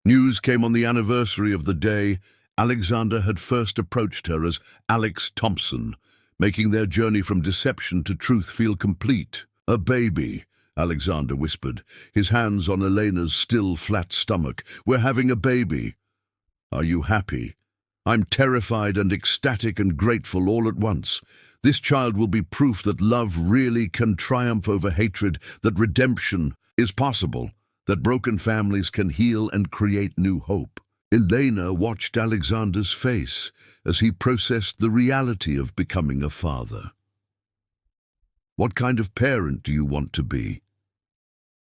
News came on the anniversary of the day Alexander had first approached her as Alex Thompson, making their journey from deception to truth feel complete. "A baby," Alexander whispered, his hands on Elena's still flat stomach. "We're having a baby. Are you happy?" "I'm terrified and ecstatic and grateful all at once. This child will be proof that love really can triumph over hatred, that redemption is possible, that broken families can heal and create new hope." Elena watched Alexander's face as he processed the reality of becoming a father. "What kind of parent do you want to be?"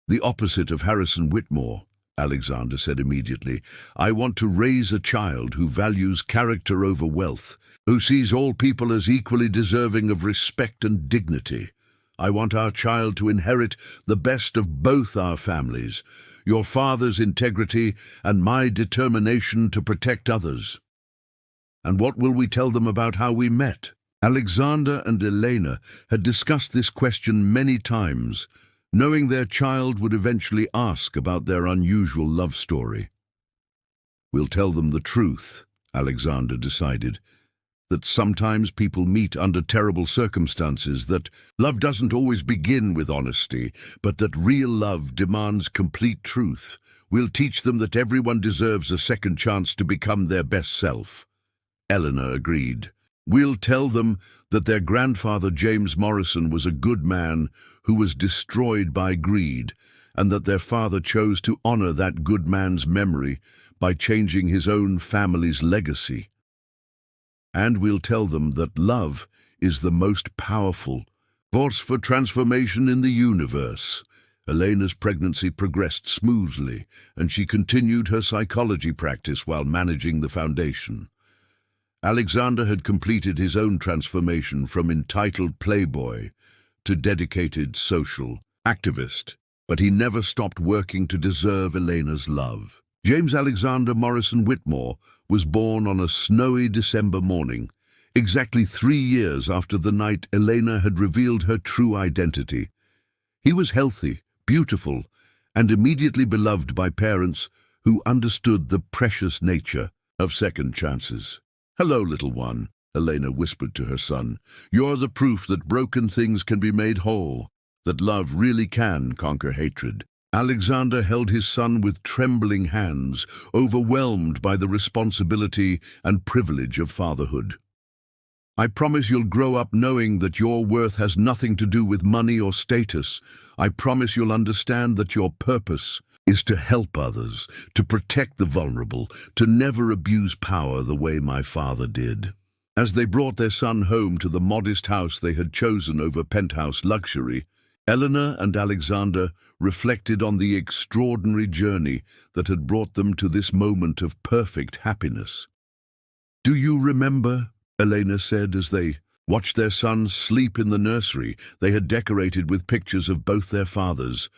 "The opposite of Harrison Whitmore," Alexander said immediately. "I want to raise a child who values character over wealth, who sees all people as equally deserving of respect and dignity. I want our child to inherit the best of both our families, your father's integrity and my determination to protect others." And what will we tell them about how we met? Alexander and Elena had discussed this question many times, knowing their child would eventually ask about their unusual love story. "We'll tell them the truth," Alexander decided, "that sometimes people meet under terrible circumstances, that love doesn't always begin with honesty, but that real love demands complete truth. We'll teach them that everyone deserves a second chance to become their best self." Eleanor agreed. "We'll tell them that their grandfather James Morrison was a good man who was destroyed by greed, and that their father chose to honor that good man's memory by changing his own family's legacy. And we'll tell them that love is the most powerful force for transformation in the universe." Elena's pregnancy progressed smoothly, and she continued her psychology practice while managing the foundation. Alexander had completed his own transformation from entitled playboy to dedicated social activist, but he never stopped working to deserve Elena's love. James Alexander Morrison Whitmore was born on a snowy December morning, exactly 3 years after the night Elena had revealed her true identity. He was healthy, beautiful, and immediately beloved by parents who understood the precious nature of second chances. "Hello, little one," Elena whispered to her son. "You're the proof that broken things can be made whole, that love really can conquer hatred." Alexander held his son with trembling hands, overwhelmed by the responsibility and privilege of fatherhood. "I promise you'll grow up knowing that your worth has nothing to do with money or status. I promise you'll understand that your purpose is to help others, to protect the vulnerable, to never abuse power the way my father did." As they brought their son home to the modest house they had chosen over penthouse luxury, Eleanor and Alexander reflected on the extraordinary journey that had brought them to this moment of perfect happiness. "Do you remember," Elena said as they watched their son sleep in the nursery they had decorated with pictures of both their fathers,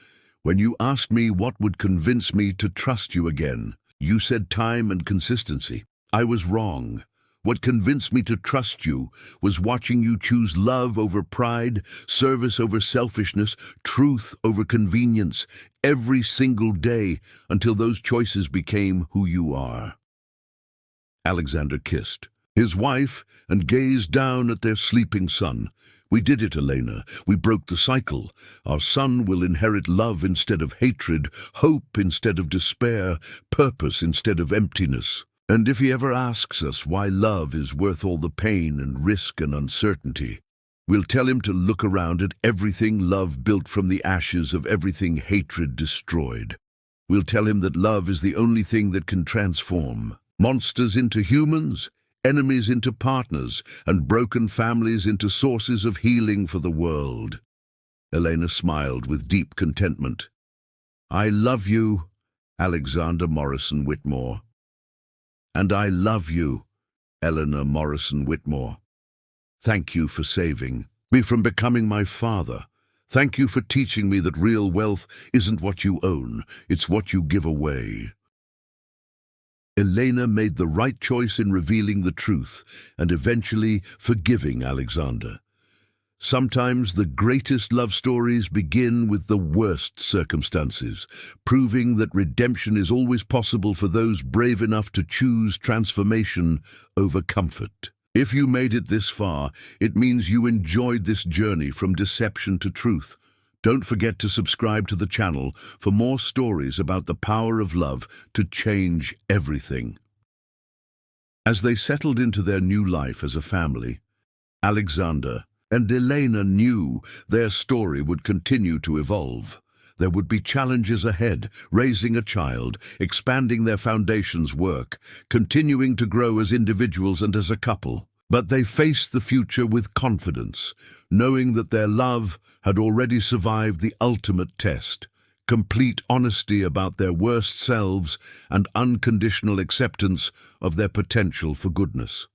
"when you asked me what would convince me to trust you again? You said time and consistency. I was wrong. What convinced me to trust you was watching you choose love over pride, service over selfishness, truth over convenience, every single day until those choices became who you are." Alexander kissed his wife and gazed down at their sleeping son. "We did it, Elena. We broke the cycle. Our son will inherit love instead of hatred, hope instead of despair, purpose instead of emptiness. And if he ever asks us why love is worth all the pain and risk and uncertainty, we'll tell him to look around at everything love built from the ashes of everything hatred destroyed. We'll tell him that love is the only thing that can transform monsters into humans, enemies into partners, and broken families into sources of healing for the world." Elena smiled with deep contentment. "I love you, Alexander Morrison Whitmore. And I love you, Eleanor Morrison Whitmore. Thank you for saving me from becoming my father. Thank you for teaching me that real wealth isn't what you own, it's what you give away." Elena made the right choice in revealing the truth and eventually forgiving Alexander. Sometimes the greatest love stories begin with the worst circumstances, proving that redemption is always possible for those brave enough to choose transformation over comfort. If you made it this far, it means you enjoyed this journey from deception to truth. Don't forget to subscribe to the channel for more stories about the power of love to change everything. As they settled into their new life as a family, Alexander and Elena knew their story would continue to evolve. There would be challenges ahead, raising a child, expanding their foundation's work, continuing to grow as individuals and as a couple. But they faced the future with confidence, knowing that their love had already survived the ultimate test, complete honesty about their worst selves and unconditional acceptance of their potential for goodness.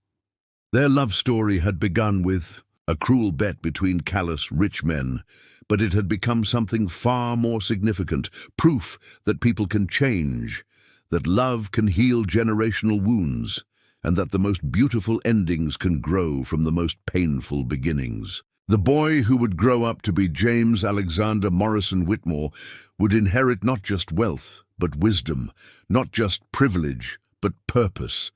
Their love story had begun with A cruel bet between callous, rich men, but it had become something far more significant, proof that people can change, that love can heal generational wounds, and that the most beautiful endings can grow from the most painful beginnings. The boy who would grow up to be James Alexander Morrison Whitmore would inherit not just wealth, but wisdom, not just privilege, but purpose.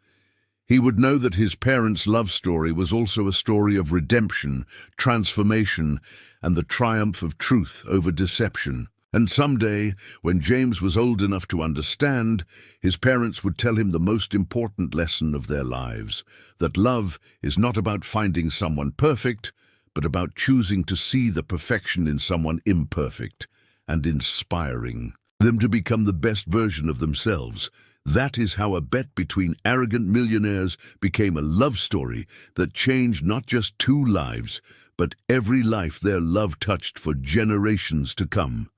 He would know that his parents' love story was also a story of redemption, transformation, and the triumph of truth over deception. And someday, when James was old enough to understand, his parents would tell him the most important lesson of their lives, that love is not about finding someone perfect, but about choosing to see the perfection in someone imperfect and inspiring them to become the best version of themselves. That is how a bet between arrogant millionaires became a love story that changed not just two lives, but every life their love touched for generations to come.